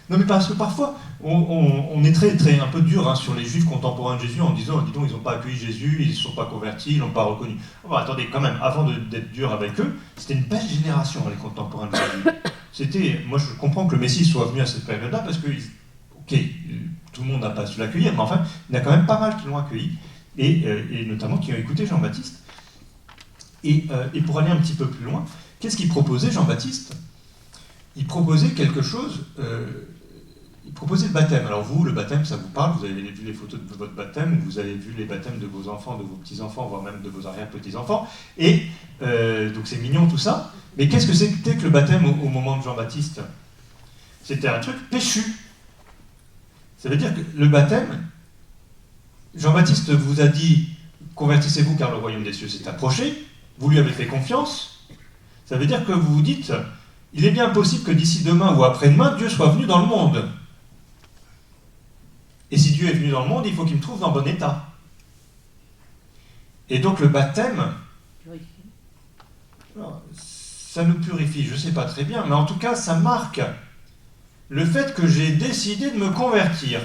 Non mais parce que parfois, on est très un peu dur hein, sur les Juifs contemporains de Jésus en disant, dis donc, ils n'ont pas accueilli Jésus, ils ne sont pas convertis, ils ne l'ont pas reconnu. Oh, bah, attendez, quand même, avant d'être dur avec eux, c'était une belle génération, les contemporains de Jésus. Moi je comprends que le Messie soit venu à cette période-là, parce que, ok, tout le monde n'a pas su l'accueillir, mais enfin, il y en a quand même pas mal qui l'ont accueilli, et notamment qui ont écouté Jean-Baptiste. Et pour aller un petit peu plus loin, qu'est-ce qu'il proposait Jean-Baptiste ? Il proposait quelque chose... il proposait le baptême. Alors vous, le baptême, ça vous parle, vous avez vu les photos de votre baptême, vous avez vu les baptêmes de vos enfants, de vos petits-enfants, voire même de vos arrière-petits-enfants, et donc c'est mignon tout ça, mais qu'est-ce que c'était que le baptême au moment de Jean-Baptiste ? C'était un truc péchu. Ça veut dire que le baptême, Jean-Baptiste vous a dit, convertissez-vous car le royaume des cieux s'est approché, vous lui avez fait confiance, ça veut dire que vous vous dites, il est bien possible que d'ici demain ou après-demain, Dieu soit venu dans le monde. Et si Dieu est venu dans le monde, il faut qu'il me trouve dans bon état. Et donc le baptême, ça nous purifie, je ne sais pas très bien, mais en tout cas, ça marque le fait que j'ai décidé de me convertir.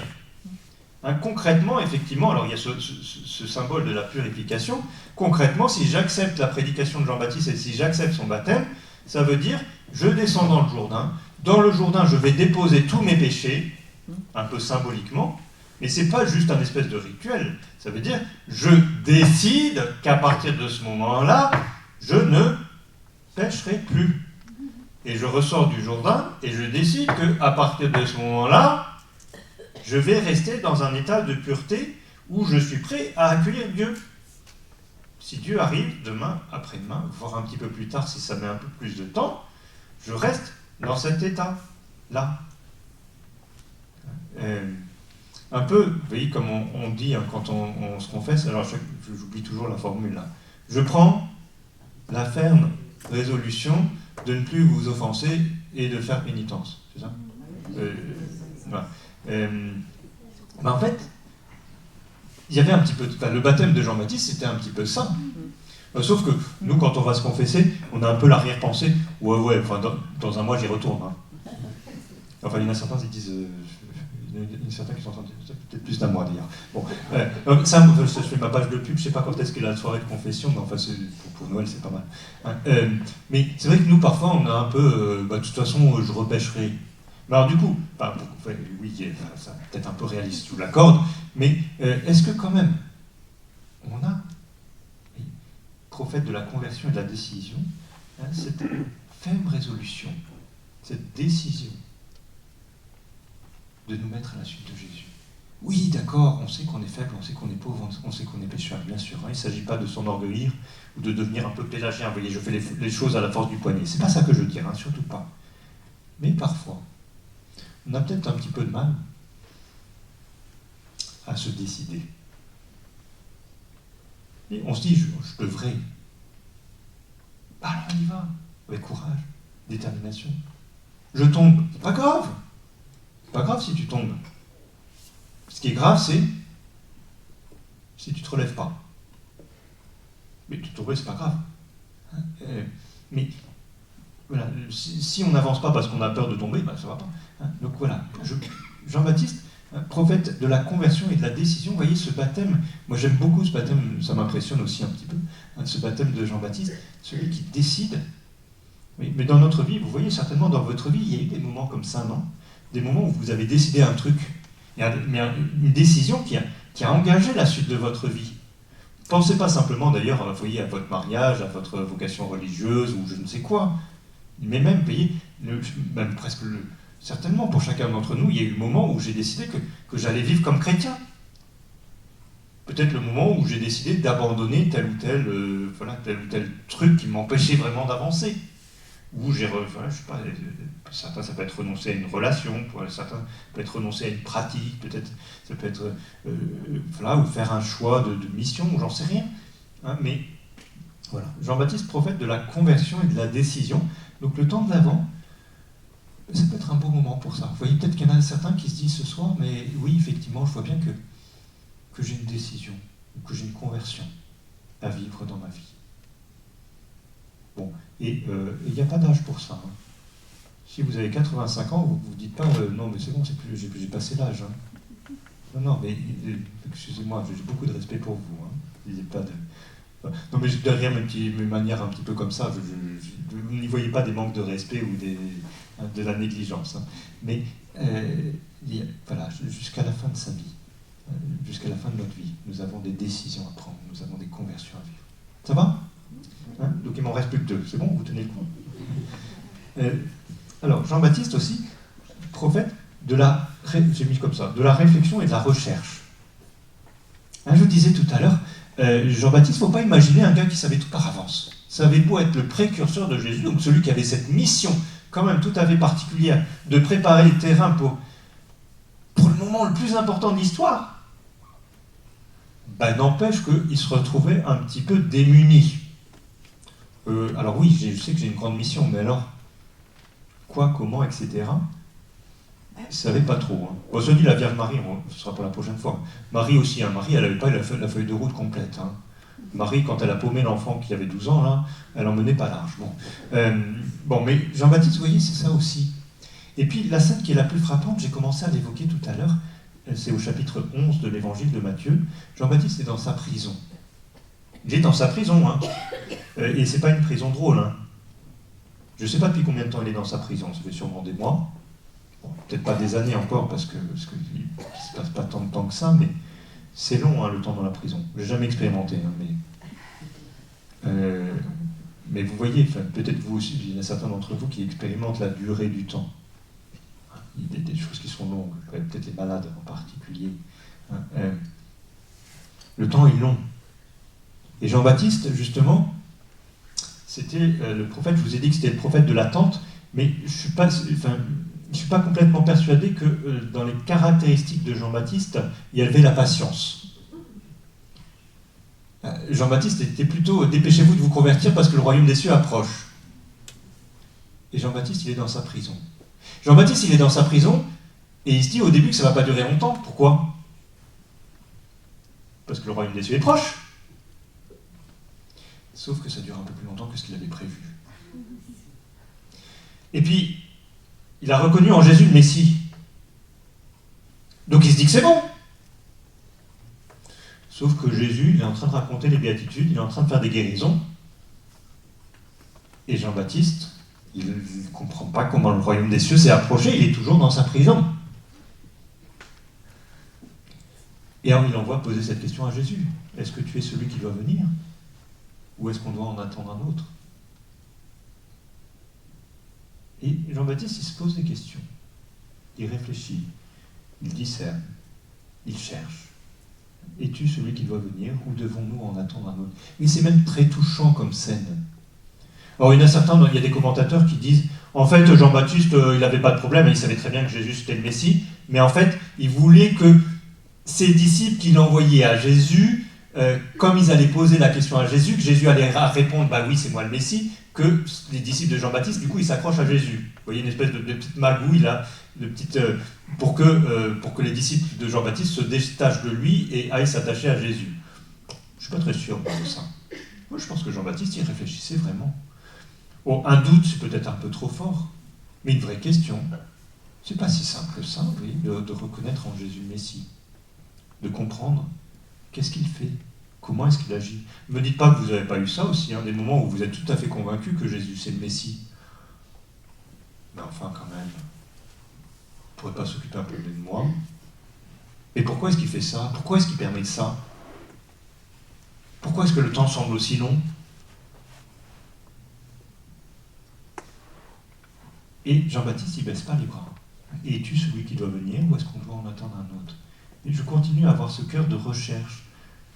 Hein, concrètement, effectivement, alors il y a ce symbole de la purification. Concrètement, si j'accepte la prédication de Jean-Baptiste et si j'accepte son baptême, ça veut dire, je descends dans le Jourdain. Dans le Jourdain, je vais déposer tous mes péchés, un peu symboliquement, mais ce n'est pas juste un espèce de rituel. Ça veut dire, je décide qu'à partir de ce moment-là, je ne pécherai plus. Et je ressors du Jourdain et je décide qu'à partir de ce moment-là, je vais rester dans un état de pureté où je suis prêt à accueillir Dieu. Si Dieu arrive demain, après-demain, voire un petit peu plus tard si ça met un peu plus de temps, je reste dans cet état-là. Un peu, vous voyez, comme on dit hein, quand on se confesse, alors j'oublie toujours la formule là. Je prends la ferme résolution de ne plus vous offenser et de faire pénitence. C'est ça voilà. Mais en fait, il y avait un petit peu... le baptême de Jean-Baptiste, c'était un petit peu ça. Sauf que nous, quand on va se confesser, on a un peu l'arrière-pensée. Ouais, enfin, dans un mois, j'y retourne. Hein. Enfin, il y en a certains qui disent... il y en a certains qui sont en train de dire... peut-être plus d'un mois, d'ailleurs. Bon, ça, je fais ma page de pub, je sais pas quand est-ce qu'il y a la soirée de confession, mais enfin, pour Noël, c'est pas mal. Hein. Mais c'est vrai que nous, parfois, on a un peu... de toute façon, je repêcherai. Mais alors du coup, oui, c'est peut-être un peu réaliste, je vous l'accorde, mais est-ce que quand même, on a, prophète de la conversion et de la décision, hein, cette ferme résolution, cette décision de nous mettre à la suite de Jésus. Oui, d'accord, on sait qu'on est faible, on sait qu'on est pauvre, on sait qu'on est pécheur, bien sûr. Hein, il ne s'agit pas de s'enorgueillir ou de devenir un peu pélagien. Vous voyez, je fais les choses à la force du poignet. C'est pas ça que je veux dire, hein, surtout pas. Mais parfois, on a peut-être un petit peu de mal à se décider. Et on se dit, je devrais. Alors on y va, avec courage, détermination. je tombe. C'est pas grave. C'est pas grave si tu tombes. Ce qui est grave, c'est si tu te relèves pas. Mais tu tomber, c'est pas grave. Mais voilà, si on n'avance pas parce qu'on a peur de tomber, ben, ça va pas. Donc voilà, Jean-Baptiste, prophète de la conversion et de la décision, vous voyez ce baptême, moi j'aime beaucoup ce baptême, ça m'impressionne aussi un petit peu, ce baptême de Jean-Baptiste, celui qui décide. Oui, mais dans notre vie, vous voyez certainement dans votre vie, il y a eu des moments comme ça, non? Des moments où vous avez décidé un truc, mais une décision qui a engagé la suite de votre vie. Pensez pas simplement d'ailleurs, vous voyez, à votre mariage, à votre vocation religieuse ou je ne sais quoi, mais même, vous voyez, même presque certainement pour chacun d'entre nous, il y a eu le moment où j'ai décidé que j'allais vivre comme chrétien. Peut-être le moment où j'ai décidé d'abandonner tel ou tel truc qui m'empêchait vraiment d'avancer. Ou je sais pas, certains ça peut être renoncer à une relation, pour certains ça peut être renoncer à une pratique, peut-être ça peut être ou faire un choix de mission, ou j'en sais rien. Mais voilà, Jean-Baptiste, prophète de la conversion et de la décision. Donc le temps de l'Avent, ça peut être un beau moment pour ça. Vous voyez, peut-être qu'il y en a certains qui se disent ce soir, mais oui, effectivement, je vois bien que j'ai une décision, ou que j'ai une conversion à vivre dans ma vie. Bon, et il n'y a pas d'âge pour ça. Si vous avez 85 ans, vous ne vous dites pas non, mais c'est bon, j'ai passé l'âge. Non, mais excusez-moi, j'ai beaucoup de respect pour vous. N'ayez pas de... Non, mais derrière mes manières un petit peu comme ça, vous n'y voyez pas des manques de respect ou de la négligence. Mais voilà, jusqu'à la fin de sa vie, jusqu'à la fin de notre vie, nous avons des décisions à prendre, nous avons des conversions à vivre. Ça va ? Donc il m'en reste plus que 2, c'est bon, vous tenez le coup. Alors Jean-Baptiste aussi, prophète de la réflexion et de la recherche. Je vous disais tout à l'heure, Jean-Baptiste, il ne faut pas imaginer un gars qui savait tout par avance. Ça avait beau être le précurseur de Jésus, donc celui qui avait cette mission quand même tout à fait particulière de préparer le terrain pour le moment le plus important de l'histoire, n'empêche qu'il se retrouvait un petit peu démuni. Alors oui, je sais que j'ai une grande mission, mais alors, quoi, comment, etc. Je ne savais pas trop. Bon, je dis la Vierge Marie, ce sera pour la prochaine fois. Marie aussi, Marie, elle n'avait pas la feuille de route complète. Marie, quand elle a paumé l'enfant qui avait 12 ans, là, elle n'en menait pas large. Mais Jean-Baptiste, vous voyez, c'est ça aussi. Et puis, la scène qui est la plus frappante, j'ai commencé à l'évoquer tout à l'heure, c'est au chapitre 11 de l'évangile de Matthieu. Jean-Baptiste est dans sa prison. Il est dans sa prison, et c'est pas une prison drôle. Je ne sais pas depuis combien de temps il est dans sa prison, ça fait sûrement des mois. Bon, peut-être pas des années encore, parce qu'il ne se passe pas tant de temps que ça, mais c'est long, le temps dans la prison. Je n'ai jamais expérimenté, mais vous voyez, peut-être vous aussi, il y en a certains d'entre vous qui expérimentent la durée du temps. Il y a des choses qui sont longues, peut-être les malades en particulier. Le temps est long. Et Jean-Baptiste, justement, c'était le prophète, je vous ai dit que c'était le prophète de l'attente, mais je ne suis pas complètement persuadé que dans les caractéristiques de Jean-Baptiste, il y avait la patience. Jean-Baptiste était plutôt « dépêchez-vous de vous convertir parce que le royaume des cieux approche ». Et Jean-Baptiste, il est dans sa prison. Jean-Baptiste, il est dans sa prison, et il se dit au début que ça ne va pas durer longtemps. Pourquoi ? Parce que le royaume des cieux est proche. Sauf que ça dure un peu plus longtemps que ce qu'il avait prévu. Et puis, il a reconnu en Jésus le Messie. Donc il se dit que c'est bon. Sauf que Jésus, il est en train de raconter les béatitudes, il est en train de faire des guérisons. Et Jean-Baptiste, il ne comprend pas comment le royaume des cieux s'est approché, il est toujours dans sa prison. Et alors il envoie poser cette question à Jésus. Est-ce que tu es celui qui doit venir ? Ou est-ce qu'on doit en attendre un autre ? Et Jean-Baptiste, il se pose des questions. Il réfléchit. Il discerne. Il cherche. Es-tu celui qui doit venir ou devons-nous en attendre un autre ? Et c'est même très touchant comme scène. Alors il y a des commentateurs qui disent en fait Jean-Baptiste, il n'avait pas de problème, il savait très bien que Jésus c'était le Messie, mais en fait il voulait que ses disciples qu'il envoyait à Jésus, comme ils allaient poser la question à Jésus, que Jésus allait répondre oui c'est moi le Messie, que les disciples de Jean-Baptiste, du coup, ils s'accrochent à Jésus. Vous voyez, une espèce de petite magouille, là, pour que les disciples de Jean-Baptiste se détachent de lui et aillent s'attacher à Jésus. Je ne suis pas très sûr de ça. Moi, je pense que Jean-Baptiste, il réfléchissait vraiment. Oh, un doute, c'est peut-être un peu trop fort, mais une vraie question. C'est pas si simple que ça, vous voyez, de reconnaître en Jésus le Messie, de comprendre qu'est-ce qu'il fait, comment est-ce qu'il agit. Ne me dites pas que vous n'avez pas eu ça aussi, des moments où vous êtes tout à fait convaincu que Jésus c'est le Messie. Mais enfin, quand même, il ne pourrait pas s'occuper un peu de moi. Et pourquoi est-ce qu'il fait ça? Pourquoi est-ce qu'il permet ça? Pourquoi est-ce que le temps semble aussi long? Et Jean-Baptiste, il ne baisse pas les bras. Es-tu celui qui doit venir ou est-ce qu'on doit en attendre un autre? Et je continue à avoir ce cœur de recherche,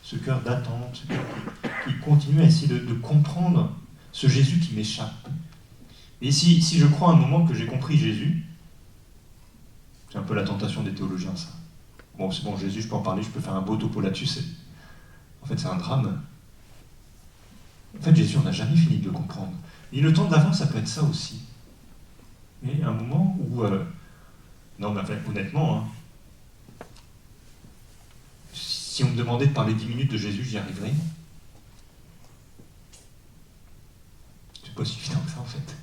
ce cœur d'attente, ce cœur qui continue à essayer de comprendre ce Jésus qui m'échappe. Et si je crois un moment que j'ai compris Jésus, c'est un peu la tentation des théologiens, ça. Bon, c'est bon, Jésus, je peux en parler, je peux faire un beau topo là-dessus, en fait, c'est un drame. En fait, Jésus, on n'a jamais fini de le comprendre. Et le temps d'avant, ça peut être ça aussi. Et un moment où... non, mais enfin, honnêtement, si on me demandait de parler 10 minutes de Jésus, j'y arriverais. C'est pas si évident que ça, en fait.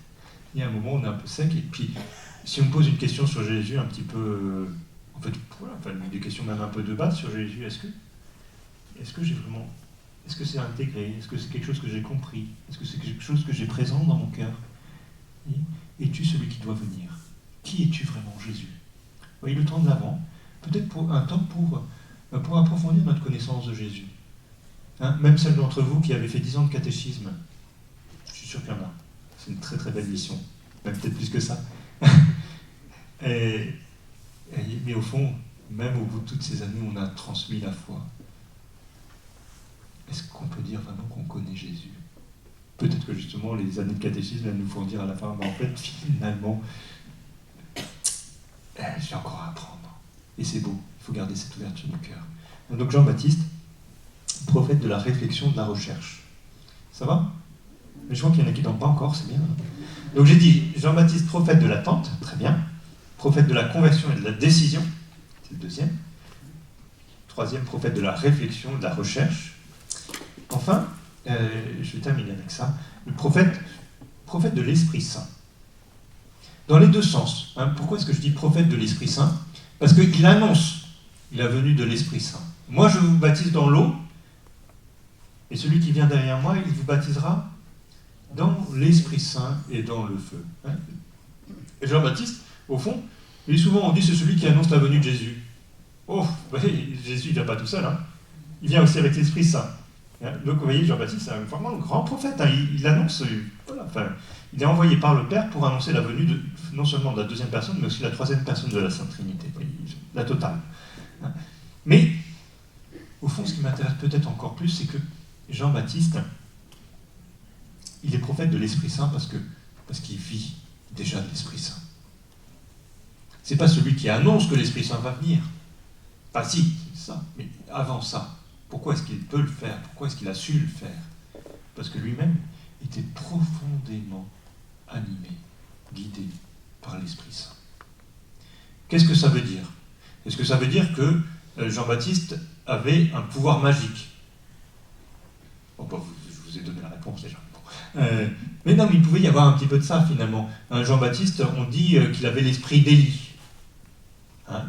Il y a un moment où on est un peu sec, et puis, si on me pose une question sur Jésus, un petit peu... en fait, voilà, enfin, des questions même un peu de base sur Jésus, est-ce que j'ai vraiment... Est-ce que c'est intégré? Est-ce que c'est quelque chose que j'ai compris? Est-ce que c'est quelque chose que j'ai présent dans mon cœur? Es-tu celui qui doit venir? Qui es-tu vraiment, Jésus? Vous voyez, le temps de l'Avent, peut-être pour un temps pour approfondir notre connaissance de Jésus. Même celle d'entre vous qui avez fait 10 ans de catéchisme, je suis sûr qu'il y en a. C'est une très très belle mission, même peut-être plus que ça. Mais au fond, même au bout de toutes ces années, on a transmis la foi. Est-ce qu'on peut dire vraiment qu'on connaît Jésus? Peut-être que justement les années de catéchisme elles nous font dire à la fin, en fait, finalement, j'ai encore à apprendre. Et c'est beau, il faut garder cette ouverture du cœur. Donc Jean-Baptiste, prophète de la réflexion, de la recherche. Ça va? Mais je vois qu'il y en a qui n'ont pas encore, c'est bien. Donc j'ai dit, Jean-Baptiste, prophète de l'attente, très bien. Prophète de la conversion et de la décision, c'est le deuxième. Troisième, prophète de la réflexion, de la recherche. Enfin, je vais terminer avec ça, le prophète de l'Esprit Saint. Dans les deux sens. Pourquoi est-ce que je dis prophète de l'Esprit Saint? Parce qu'il annonce la venue de l'Esprit Saint. Moi, je vous baptise dans l'eau, et celui qui vient derrière moi, il vous baptisera dans l'Esprit Saint et dans le feu. Et Jean-Baptiste, au fond, et souvent on dit c'est celui qui annonce la venue de Jésus. Oh, vous voyez, Jésus ne vient pas tout seul, il vient aussi avec l'Esprit Saint. Donc vous voyez, Jean-Baptiste, c'est vraiment un grand prophète. Il annonce, il est envoyé par le Père pour annoncer la venue non seulement de la deuxième personne, mais aussi de la troisième personne de la Sainte Trinité, la totale. Mais, au fond, ce qui m'intéresse peut-être encore plus, c'est que Jean-Baptiste, il est prophète de l'Esprit Saint parce qu'il vit déjà de l'Esprit Saint. C'est pas celui qui annonce que l'Esprit Saint va venir. Enfin si, c'est ça, mais avant ça. Pourquoi est-ce qu'il peut le faire? Pourquoi est-ce qu'il a su le faire? Parce que lui-même était profondément animé, guidé par l'Esprit Saint. Qu'est-ce que ça veut dire? Est-ce que ça veut dire que Jean-Baptiste avait un pouvoir magique? Bon, je vous ai donné la réponse déjà. Mais non, mais il pouvait y avoir un petit peu de ça finalement. Jean-Baptiste, on dit qu'il avait l'esprit d'Élie.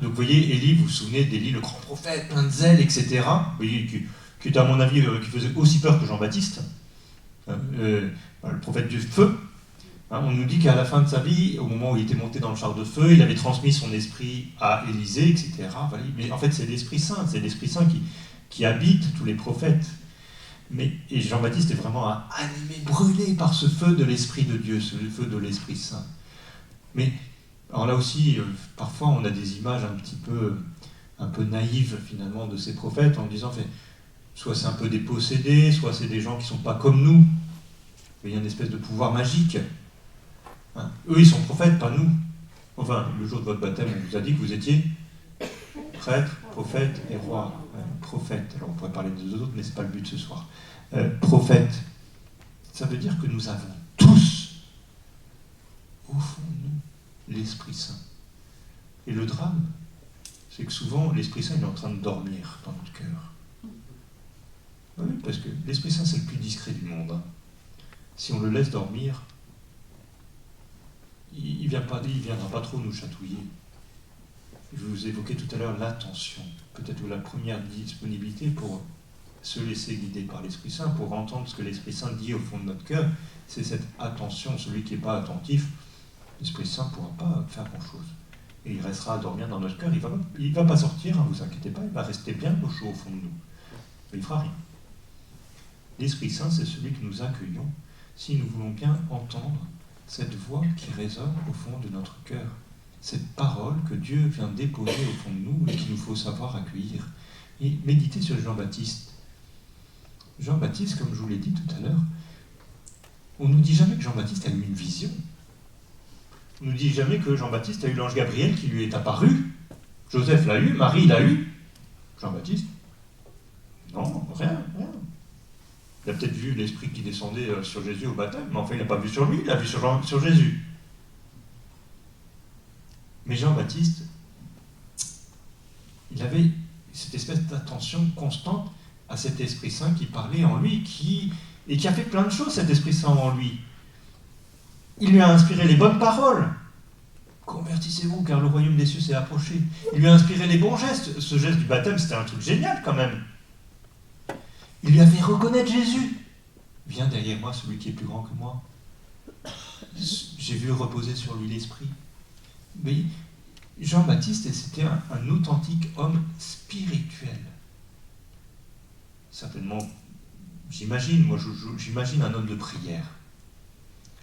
Donc vous voyez, Élie, vous vous souvenez d'Élie, le grand prophète, plein de zèle, etc. Vous voyez, qui était à mon avis, qui faisait aussi peur que Jean-Baptiste, le prophète du feu. On nous dit qu'à la fin de sa vie, au moment où il était monté dans le char de feu, il avait transmis son esprit à Élisée, etc. Mais en fait, c'est l'Esprit Saint, qui habite tous les prophètes. Et Jean-Baptiste est vraiment animé, brûlé par ce feu de l'Esprit de Dieu, ce feu de l'Esprit Saint. Mais alors là aussi, parfois on a des images un peu naïves finalement de ces prophètes en disant soit c'est un peu des possédés, soit c'est des gens qui ne sont pas comme nous. Il y a une espèce de pouvoir magique. Eux ils sont prophètes, pas nous. Enfin, le jour de votre baptême, on vous a dit que vous étiez prêtre, prophète et roi. Prophète, alors on pourrait parler des autres, mais ce n'est pas le but ce soir. Prophète, ça veut dire que nous avons tous au fond de nous, l'Esprit Saint. Et le drame, c'est que souvent, l'Esprit Saint il est en train de dormir dans notre cœur. Oui, parce que l'Esprit Saint, c'est le plus discret du monde. Hein. Si on le laisse dormir, il ne viendra pas trop nous chatouiller. Je vous évoquais tout à l'heure l'attention, peut-être la première disponibilité pour se laisser guider par l'Esprit Saint, pour entendre ce que l'Esprit Saint dit au fond de notre cœur, c'est cette attention. Celui qui n'est pas attentif, l'Esprit Saint ne pourra pas faire grand-chose. Et il restera à dormir dans notre cœur, il ne va pas sortir, hein, vous inquiétez pas, il va rester bien au chaud au fond de nous. Mais il ne fera rien. L'Esprit Saint, c'est celui que nous accueillons si nous voulons bien entendre cette voix qui résonne au fond de notre cœur, cette parole que Dieu vient déposer au fond de nous et qu'il nous faut savoir accueillir. Et méditez sur Jean-Baptiste. Jean-Baptiste, comme je vous l'ai dit tout à l'heure, on ne nous dit jamais que Jean-Baptiste a eu une vision. On ne nous dit jamais que Jean-Baptiste a eu l'ange Gabriel qui lui est apparu. Joseph l'a eu, Marie l'a eu. Jean-Baptiste, non, rien. Il a peut-être vu l'esprit qui descendait sur Jésus au baptême, mais enfin il n'a pas vu sur lui, il a vu sur Jésus. Mais Jean-Baptiste, il avait cette espèce d'attention constante à cet Esprit Saint qui parlait en lui, et qui a fait plein de choses, cet Esprit Saint en lui. Il lui a inspiré les bonnes paroles. Convertissez-vous, car le royaume des cieux s'est approché. Il lui a inspiré les bons gestes. Ce geste du baptême, c'était un truc génial quand même. Il lui a fait reconnaître Jésus. Viens derrière moi, celui qui est plus grand que moi. J'ai vu reposer sur lui l'esprit. Mais Jean-Baptiste, c'était un authentique homme spirituel. Certainement, j'imagine un homme de prière.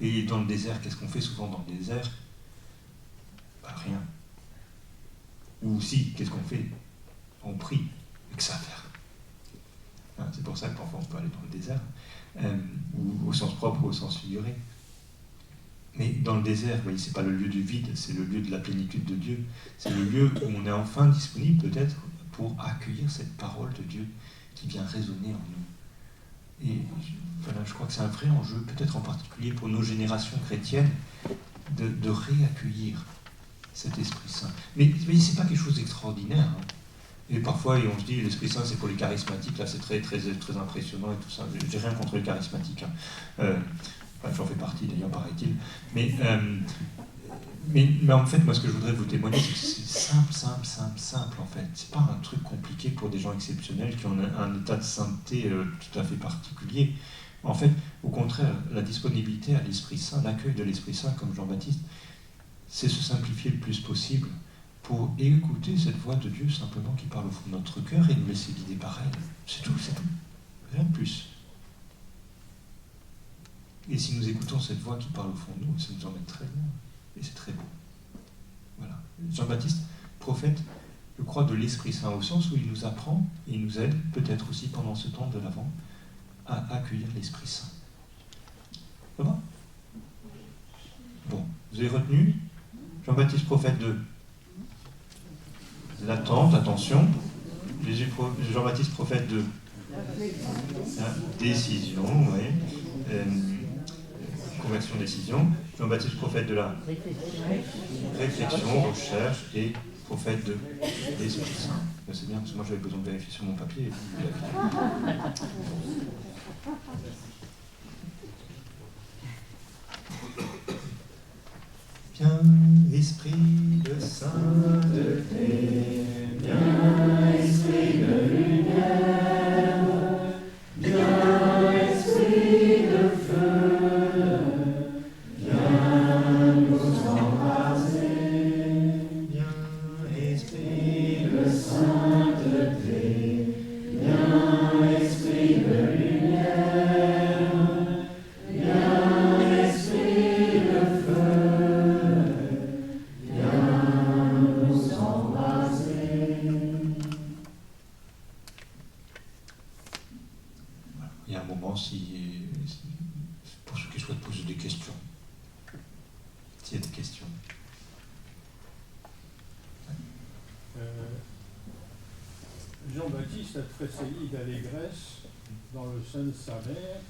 Et dans le désert, qu'est-ce qu'on fait souvent dans le désert? Rien. Ou si, qu'est-ce qu'on fait? On prie, et que ça à faire. C'est pour ça que parfois on peut aller dans le désert, ou au sens propre ou au sens figuré. Mais dans le désert, voyez, c'est pas le lieu du vide, c'est le lieu de la plénitude de Dieu. C'est le lieu où on est enfin disponible peut-être pour accueillir cette parole de Dieu qui vient résonner en nous. Et voilà, je crois que c'est un vrai enjeu, peut-être en particulier pour nos générations chrétiennes, de réaccueillir cet Esprit Saint. Mais c'est pas quelque chose d'extraordinaire. Hein. Et parfois, on se dit, l'Esprit Saint, c'est pour les charismatiques, là, c'est très, très, très impressionnant et tout ça. J'ai rien contre les charismatiques. Hein. J'en fais partie, d'ailleurs, paraît-il. Mais en fait, moi, ce que je voudrais vous témoigner, c'est que c'est simple, en fait. C'est pas un truc compliqué pour des gens exceptionnels qui ont un état de sainteté tout à fait particulier. En fait, au contraire, la disponibilité à l'Esprit Saint, l'accueil de l'Esprit Saint, comme Jean-Baptiste, c'est se simplifier le plus possible pour écouter cette voix de Dieu simplement qui parle au fond de notre cœur et nous laisser guider par elle. C'est tout. Rien de plus. Et si nous écoutons cette voix qui parle au fond de nous, ça nous emmène très loin. Et c'est très beau. Voilà. Jean-Baptiste, prophète, je crois, de l'Esprit Saint, au sens où il nous apprend et il nous aide, peut-être aussi pendant ce temps de l'Avent, à accueillir l'Esprit Saint. Ça va? Bon, vous avez retenu Jean-Baptiste, prophète de l'attente, attention. Jean-Baptiste, prophète de décision, oui. Conversion, décision. Jean-Baptiste, prophète de la réflexion, recherche, et prophète de l'Esprit Saint. C'est bien, parce que moi j'avais besoin de vérifier sur mon papier. Viens, Esprit de sainteté, viens, Esprit de lumière, viens, Esprit de feu, viens nous embraser, viens, Esprit de sainteté, viens, Esprit de lumière, viens, Esprit de feu, viens nous embraser. Il y a un moment, pour ceux qui souhaitent poser des questions, s'il y a des questions. Jean-Baptiste a tressailli d'allégresse dans le sein de sa mère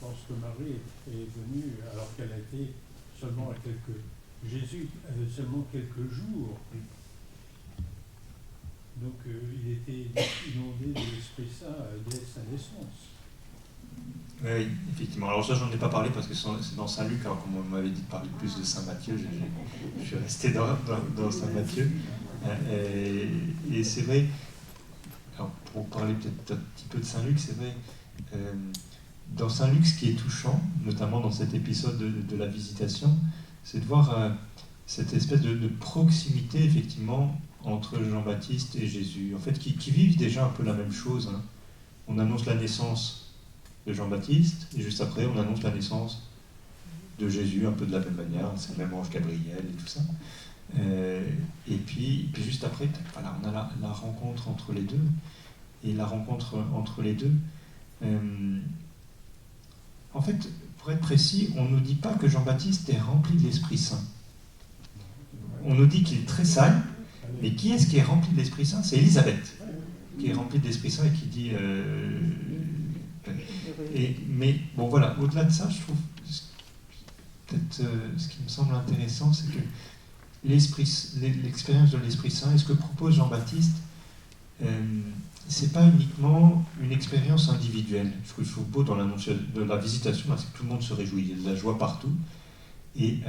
lorsque Marie est venue, alors qu'elle était seulement Jésus avait seulement quelques jours. Donc il était inondé de l'Esprit Saint dès sa naissance. Oui, effectivement. Alors ça, j'en ai pas parlé parce que c'est dans Saint Luc, alors comme on m'avait dit de parler plus de Saint Matthieu, je suis resté dans Saint Matthieu. Et c'est vrai, alors pour parler peut-être un petit peu de Saint Luc, c'est vrai, dans Saint Luc, ce qui est touchant, notamment dans cet épisode de la visitation, c'est de voir cette espèce de proximité, effectivement, entre Jean-Baptiste et Jésus, en fait, qui vivent déjà un peu la même chose. Hein. On annonce la naissance de Jean-Baptiste, et juste après, on annonce la naissance de Jésus, un peu de la même manière, c'est le même ange Gabriel et tout ça. Et puis juste après, voilà, on a la rencontre entre les deux, et la rencontre entre les deux, en fait, pour être précis, on ne nous dit pas que Jean-Baptiste est rempli de l'Esprit Saint. On nous dit qu'il est très sage, mais qui est-ce qui est rempli de l'Esprit Saint? C'est Élisabeth, qui est remplie de l'Esprit Saint et qui dit... mais bon, voilà, au-delà de ça, je trouve peut-être ce qui me semble intéressant, c'est que l'expérience de l'Esprit Saint et ce que propose Jean-Baptiste, c'est pas uniquement une expérience individuelle. Ce que je trouve beau dans l'annonce de la visitation, c'est que tout le monde se réjouit, il y a de la joie partout, et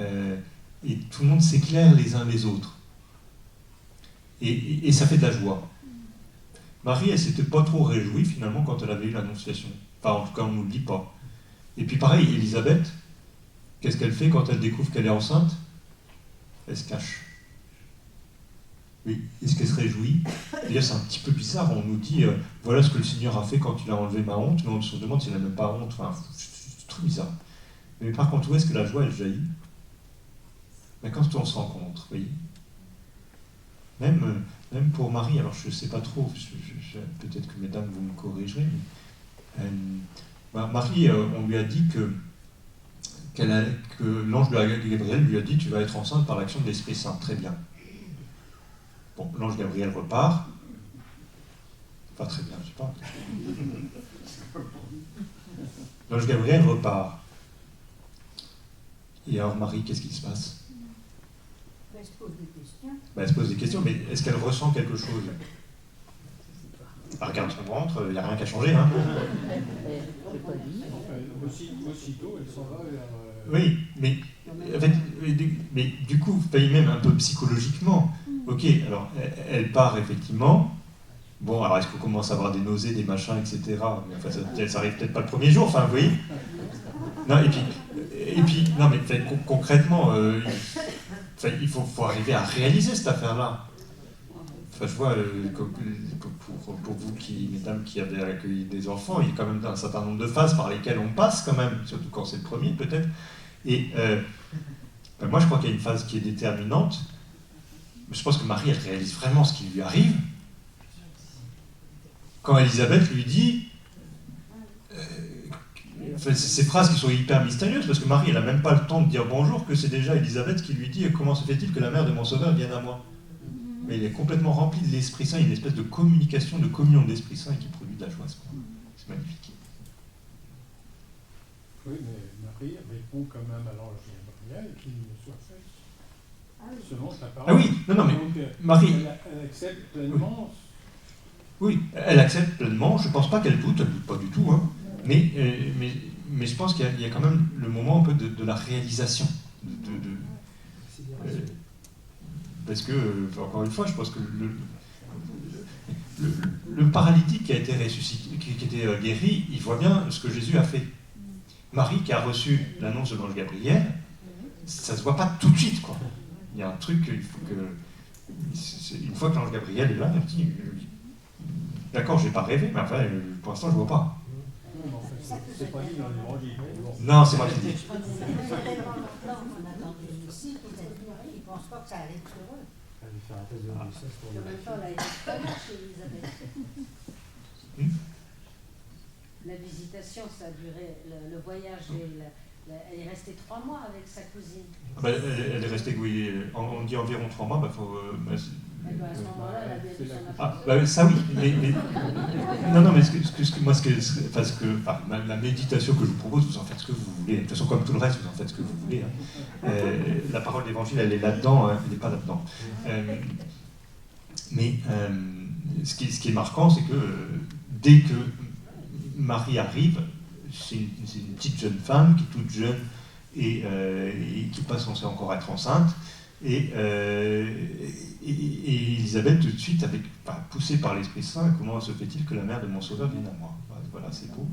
tout le monde s'éclaire les uns les autres. Et ça fait de la joie. Marie, elle s'était pas trop réjouie finalement quand elle avait eu l'annonciation. Enfin, en tout cas, on ne nous le dit pas. Et puis pareil, Élisabeth, qu'est-ce qu'elle fait quand elle découvre qu'elle est enceinte? Elle se cache. Oui, est-ce qu'elle se réjouit? D'ailleurs, c'est un petit peu bizarre, on nous dit voilà ce que le Seigneur a fait quand il a enlevé ma honte, mais on se demande s'il n'a même pas honte. Enfin, c'est très bizarre. Mais par contre, où est-ce que la joie, elle jaillit? Mais quand on se rencontre, vous voyez. Même pour Marie, alors je ne sais pas trop, peut-être que mesdames vous me corrigerez, mais Marie, on lui a dit que l'ange de Gabriel lui a dit tu vas être enceinte par l'action de l'Esprit Saint. Très bien. Bon, l'ange Gabriel repart. Pas très bien, je sais pas. L'ange Gabriel repart. Et alors Marie, qu'est-ce qui se passe? Elle se pose des questions. Elle se pose des questions, mais est-ce qu'elle ressent quelque chose? Elle regarde son ventre, il n'y a rien qu'à changer. Hein. Aussitôt, elle s'en va vers... Oui, en fait, mais du coup, même un peu psychologiquement. Ok, alors elle part effectivement. Bon, alors est-ce qu'on commence à avoir des nausées, des machins, etc. Mais enfin, ça arrive peut-être pas le premier jour, enfin, vous voyez. Non, et puis non, mais concrètement, il faut arriver à réaliser cette affaire-là. Enfin, je vois, pour vous, mesdames, qui avez accueilli des enfants, il y a quand même un certain nombre de phases par lesquelles on passe quand même, surtout quand c'est le premier peut-être. Et moi, je crois qu'il y a une phase qui est déterminante. Je pense que Marie, elle réalise vraiment ce qui lui arrive. Quand Élisabeth lui dit... ces phrases qui sont hyper mystérieuses, parce que Marie, elle n'a même pas le temps de dire bonjour, que c'est déjà Élisabeth qui lui dit « Comment se fait-il que la mère de mon sauveur vienne à moi ?» Mais il est complètement rempli de l'Esprit Saint, une espèce de communication, de communion de l'Esprit Saint qui produit de la joie. C'est magnifique. Oui, mais Marie répond quand même à l'ange Gabriel qu'il ne soit fait. Selon ta parole. Ah oui, non, mais donc, Marie... Elle accepte pleinement. Oui, elle accepte pleinement. Je ne pense pas qu'elle doute pas du tout. Hein. Mais je pense qu'il y a quand même le moment un peu de la réalisation. Parce que, encore une fois, je pense que le paralytique qui a été ressuscité, qui était guéri, il voit bien ce que Jésus a fait. Marie, qui a reçu l'annonce de l'ange Gabriel, ça ne se voit pas tout de suite, quoi. Il y a un truc, il faut que... Une fois que l'ange Gabriel est là, il dit d'accord, je n'ai pas rêvé, mais enfin, pour l'instant, je ne vois pas. Non, en fait, c'est pas dit dans l'évangile. Non, c'est moi qui dis. Il ne pense pas que ça allait être heureux. Elle va faire un test de grossesse pour En même temps, elle a été très bien chez Elisabeth. La visitation, ça a duré, le voyage et Elle est restée 3 mois avec sa cousine. Ah bah, elle est restée, oui, on dit environ 3 mois, bah, faut, À ce moment-là, elle a bien dû s'en ah, apercevoir. bah, ça oui, non, mais la méditation que je vous propose, vous en faites ce que vous voulez. De toute façon, comme tout le reste, vous en faites ce que vous voulez. Hein. La parole d'évangile, elle est là-dedans, hein, elle n'est pas là-dedans. Mais ce qui est marquant, c'est que dès que Marie arrive, c'est une petite jeune femme qui est toute jeune et qui pas censée encore être enceinte. Et Élisabeth, tout de suite, poussée par l'Esprit Saint, comment se fait-il que la mère de mon Sauveur vienne à moi? Voilà, c'est beau.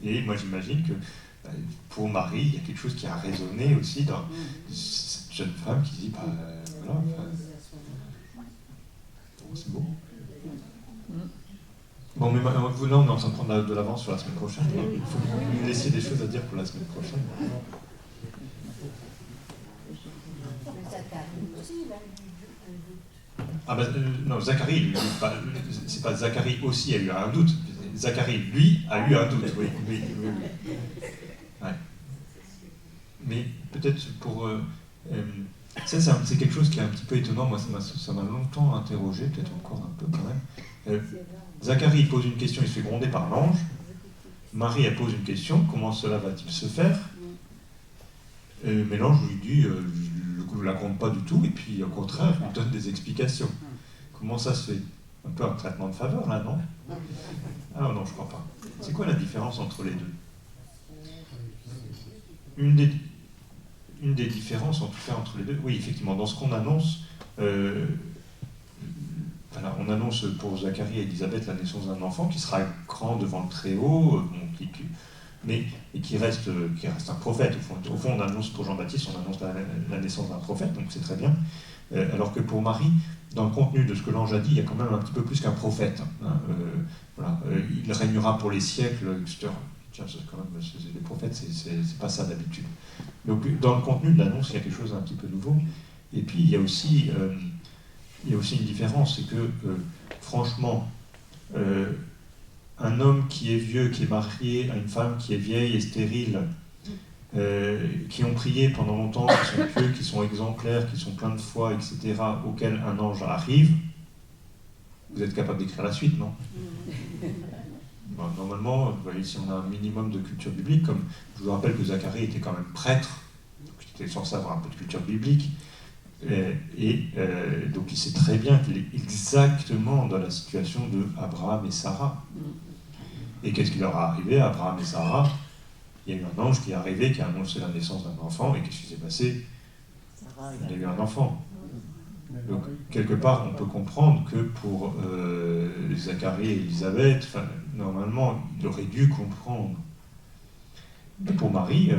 Et moi, j'imagine que pour Marie, il y a quelque chose qui a résonné aussi dans cette jeune femme qui dit, voilà, c'est beau. Bon, mais vous, là, on est en train de prendre de l'avance sur la semaine prochaine. Il faut que vous me laissiez des choses à dire pour la semaine prochaine. Ah ben, non, Zacharie, c'est pas Zacharie aussi a eu un doute. Zacharie, lui, a eu un doute, oui. Ouais. Mais peut-être pour... ça, c'est quelque chose qui est un petit peu étonnant. Moi, ça m'a longtemps interrogé, peut-être encore un peu quand même. Zacharie pose une question, il se fait gronder par l'ange. Marie, elle pose une question, comment cela va-t-il se faire? Mais l'ange lui dit, je ne la gronde pas du tout, et puis au contraire, il lui donne des explications. Comment ça se fait? Un peu un traitement de faveur, là, non? Ah non, je crois pas. C'est quoi la différence entre les deux? Une des différences, en tout cas, entre les deux, oui, effectivement, dans ce qu'on annonce, voilà, on annonce pour Zacharie et Élisabeth la naissance d'un enfant qui sera grand devant le Très-Haut, et qui reste un prophète. Au fond, on annonce pour Jean-Baptiste, on annonce la naissance d'un prophète, donc c'est très bien. Alors que pour Marie, dans le contenu de ce que l'ange a dit, il y a quand même un petit peu plus qu'un prophète. Hein. Voilà, il régnera pour les siècles, etc. Tiens, quand même, les prophètes, c'est pas ça d'habitude. Donc, dans le contenu de l'annonce, il y a quelque chose d'un petit peu nouveau. Et puis, il y a aussi une différence, c'est que, franchement, un homme qui est vieux, qui est marié à une femme qui est vieille et stérile, qui ont prié pendant longtemps, qui sont pieux, qui sont exemplaires, qui sont pleins de foi, etc., auquel un ange arrive, vous êtes capable d'écrire la suite, non? Bon, normalement, vous voyez, si on a un minimum de culture biblique, comme je vous rappelle que Zacharie était quand même prêtre, donc il était censé avoir un peu de culture biblique, donc il sait très bien qu'il est exactement dans la situation de Abraham et Sarah. Et qu'est-ce qui leur est arrivé à Abraham et Sarah? Il y a eu un ange qui est arrivé, qui a annoncé la naissance d'un enfant, et qu'est-ce qui s'est passé? Il y a eu un enfant. Donc, quelque part, on peut comprendre que pour Zacharie et Élisabeth, normalement, il aurait dû comprendre. Mais pour Marie,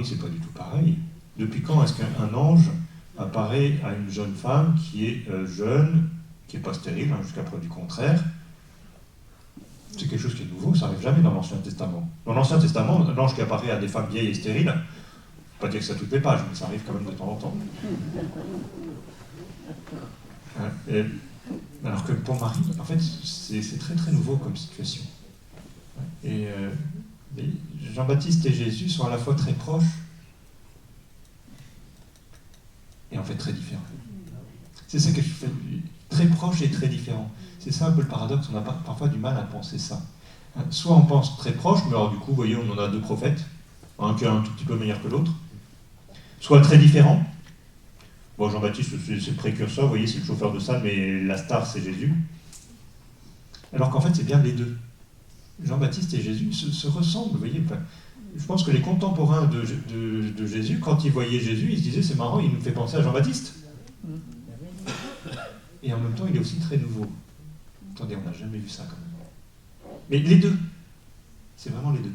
c'est pas du tout pareil. Depuis quand est-ce qu'un ange apparaît à une jeune femme qui est jeune, qui n'est pas stérile, hein, jusqu'à preuve du contraire? C'est quelque chose qui est nouveau, ça n'arrive jamais dans l'Ancien Testament. Dans l'Ancien Testament, l'ange qui apparaît à des femmes vieilles et stériles, pas dire que ça toutes les pages, mais ça arrive quand même de temps en temps. Alors que pour Marie, en fait, c'est très très nouveau comme situation. Et Jean-Baptiste et Jésus sont à la fois très proches et en fait très différents. C'est ça que je fais, très proches et très différents. C'est ça un peu le paradoxe, on a parfois du mal à penser ça. Soit on pense très proche, mais alors du coup, vous voyez, on en a deux prophètes, un qui est un tout petit peu meilleur que l'autre. Soit très différent. Bon, Jean-Baptiste, c'est le précurseur, vous voyez, c'est le chauffeur de salle, mais la star, c'est Jésus. Alors qu'en fait, c'est bien les deux. Jean-Baptiste et Jésus se ressemblent, vous voyez. Je pense que les contemporains de Jésus, quand ils voyaient Jésus, ils se disaient, c'est marrant, il nous fait penser à Jean-Baptiste. Et en même temps, il est aussi très nouveau. Attendez, on n'a jamais vu ça quand même. Mais les deux, c'est vraiment les deux.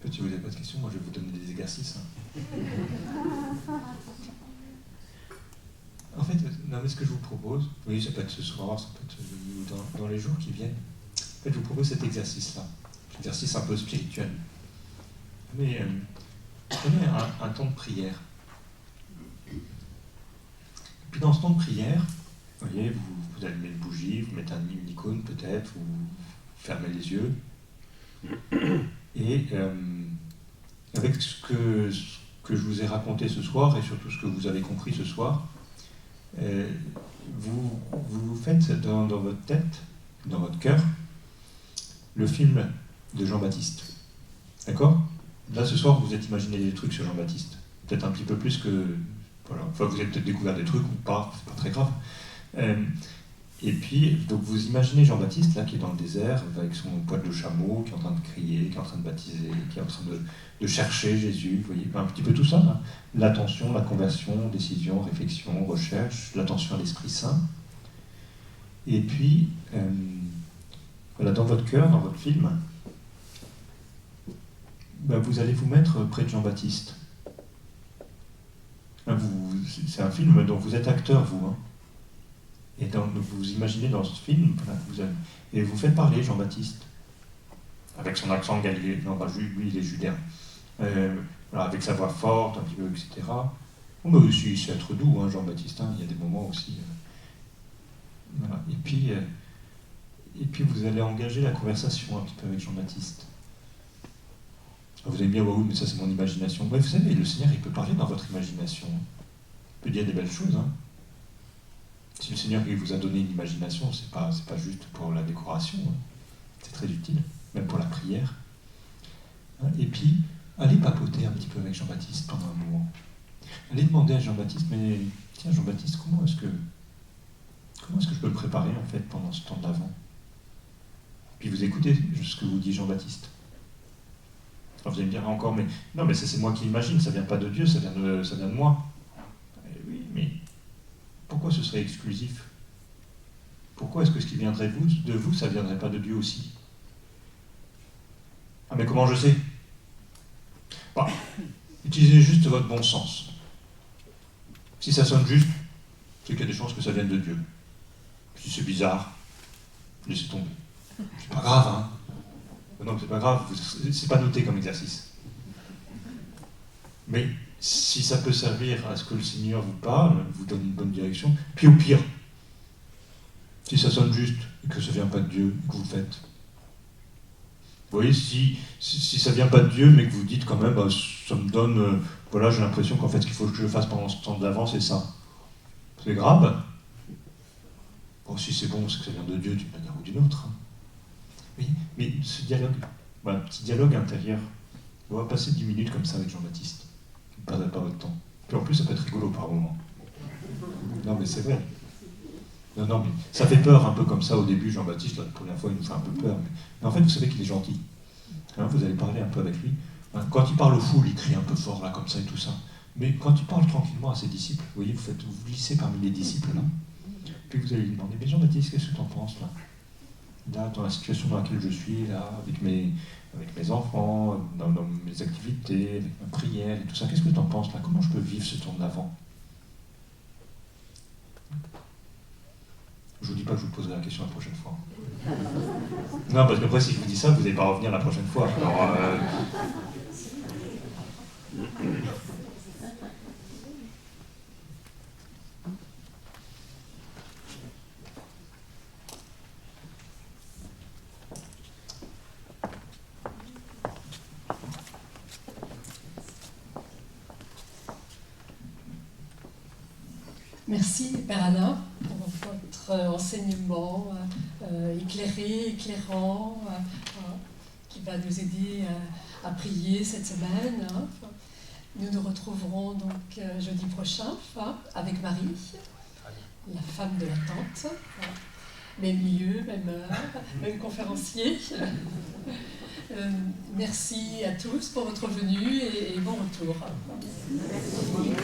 Si vous n'avez pas de questions, moi je vais vous donner des exercices. En fait, non, mais ce que je vous propose, oui, ça peut être ce soir, ça peut être dans les jours qui viennent. En fait, je vous propose cet exercice-là, exercice un peu spirituel. Mais prenez un temps de prière. Et puis dans ce temps de prière, vous voyez, vous allumez une bougie, vous mettez une icône peut-être, vous fermez les yeux. Et avec ce que je vous ai raconté ce soir et surtout ce que vous avez compris ce soir, vous faites dans votre tête, dans votre cœur, le film de Jean-Baptiste. D'accord ? Là, ce soir, vous êtes imaginé des trucs sur Jean-Baptiste. Peut-être un petit peu plus que... Voilà. Enfin, vous avez peut-être découvert des trucs ou pas, c'est pas très grave. Et puis, donc vous imaginez Jean-Baptiste, là, qui est dans le désert, avec son poil de chameau, qui est en train de crier, qui est en train de baptiser, qui est en train de chercher Jésus, vous voyez, un petit peu tout ça, là. L'attention, la conversion, décision, réflexion, recherche, l'attention à l'Esprit Saint. Et puis, voilà, dans votre cœur, dans votre film, vous allez vous mettre près de Jean-Baptiste. C'est un film dont vous êtes acteur, vous. Hein. Et vous imaginez dans ce film, voilà, et vous faites parler Jean-Baptiste, avec son accent galiléen, non, lui il est judéen, voilà, avec sa voix forte, un petit peu, etc. Bon, mais aussi, c'est être doux, hein, Jean-Baptiste, hein, il y a des moments aussi. Voilà. Et puis vous allez engager la conversation un petit peu avec Jean-Baptiste. Vous allez me dire, oui, mais ça c'est mon imagination. Ouais, vous savez, le Seigneur, il peut parler dans votre imagination. Il peut dire des belles choses. Hein. Si le Seigneur il vous a donné une imagination, c'est pas juste pour la décoration. Hein. C'est très utile, même pour la prière. Hein. Et puis, allez papoter un petit peu avec Jean-Baptiste pendant un moment. Allez demander à Jean-Baptiste, mais tiens Jean-Baptiste, comment est-ce que je peux me préparer en fait pendant ce temps d'avant ? Puis vous écoutez ce que vous dit Jean-Baptiste. Alors vous allez me dire encore, mais non, mais ça c'est moi qui imagine, ça vient pas de Dieu, ça vient de moi. Oui, mais pourquoi ce serait exclusif ? Pourquoi est-ce que ce qui viendrait de vous, ça ne viendrait pas de Dieu aussi ? Ah, mais comment je sais ? Utilisez juste votre bon sens. Si ça sonne juste, c'est qu'il y a des chances que ça vienne de Dieu. Si c'est bizarre, laissez tomber. C'est pas grave, hein ? Non, c'est pas grave, c'est pas noté comme exercice. Mais si ça peut servir à ce que le Seigneur vous parle, vous donne une bonne direction, puis au pire, si ça sonne juste et que ça vient pas de Dieu, que vous le faites. Vous voyez, si ça vient pas de Dieu, mais que vous dites quand même, ça me donne, voilà, j'ai l'impression qu'en fait, ce qu'il faut que je fasse pendant ce temps d'avant, c'est ça. C'est grave. Bon, si c'est bon, c'est que ça vient de Dieu d'une manière ou d'une autre. Hein. Oui, mais ce dialogue, petit dialogue intérieur, on va passer 10 minutes comme ça avec Jean-Baptiste. Vous ne perdrez pas votre temps. Puis en plus, ça peut être rigolo par moment. Non, mais c'est vrai. Non, mais ça fait peur un peu comme ça au début, Jean-Baptiste, la première fois, il nous fait un peu peur. Mais en fait, vous savez qu'il est gentil. Hein, vous allez parler un peu avec lui. Hein, quand il parle aux foules, il crie un peu fort, là, comme ça et tout ça. Mais quand il parle tranquillement à ses disciples, vous voyez, vous glissez parmi les disciples, là. Puis vous allez lui demander, mais Jean-Baptiste, qu'est-ce que tu en penses, là ? Là, dans la situation dans laquelle je suis, là, avec mes enfants, dans mes activités, avec ma prière et tout ça, qu'est-ce que tu en penses là ? Comment je peux vivre ce temps d'avant ? Je vous dis pas que je vous poserai la question la prochaine fois. Non, parce qu'après, si je vous dis ça, vous n'allez pas revenir la prochaine fois. Alors, Merci, Père Alain, pour votre enseignement éclairé, éclairant, qui va nous aider à prier cette semaine. Nous nous retrouverons donc jeudi prochain avec Marie, la femme de la tante. Même lieu, même heure, même conférencier. Merci à tous pour votre venue et bon retour. Merci.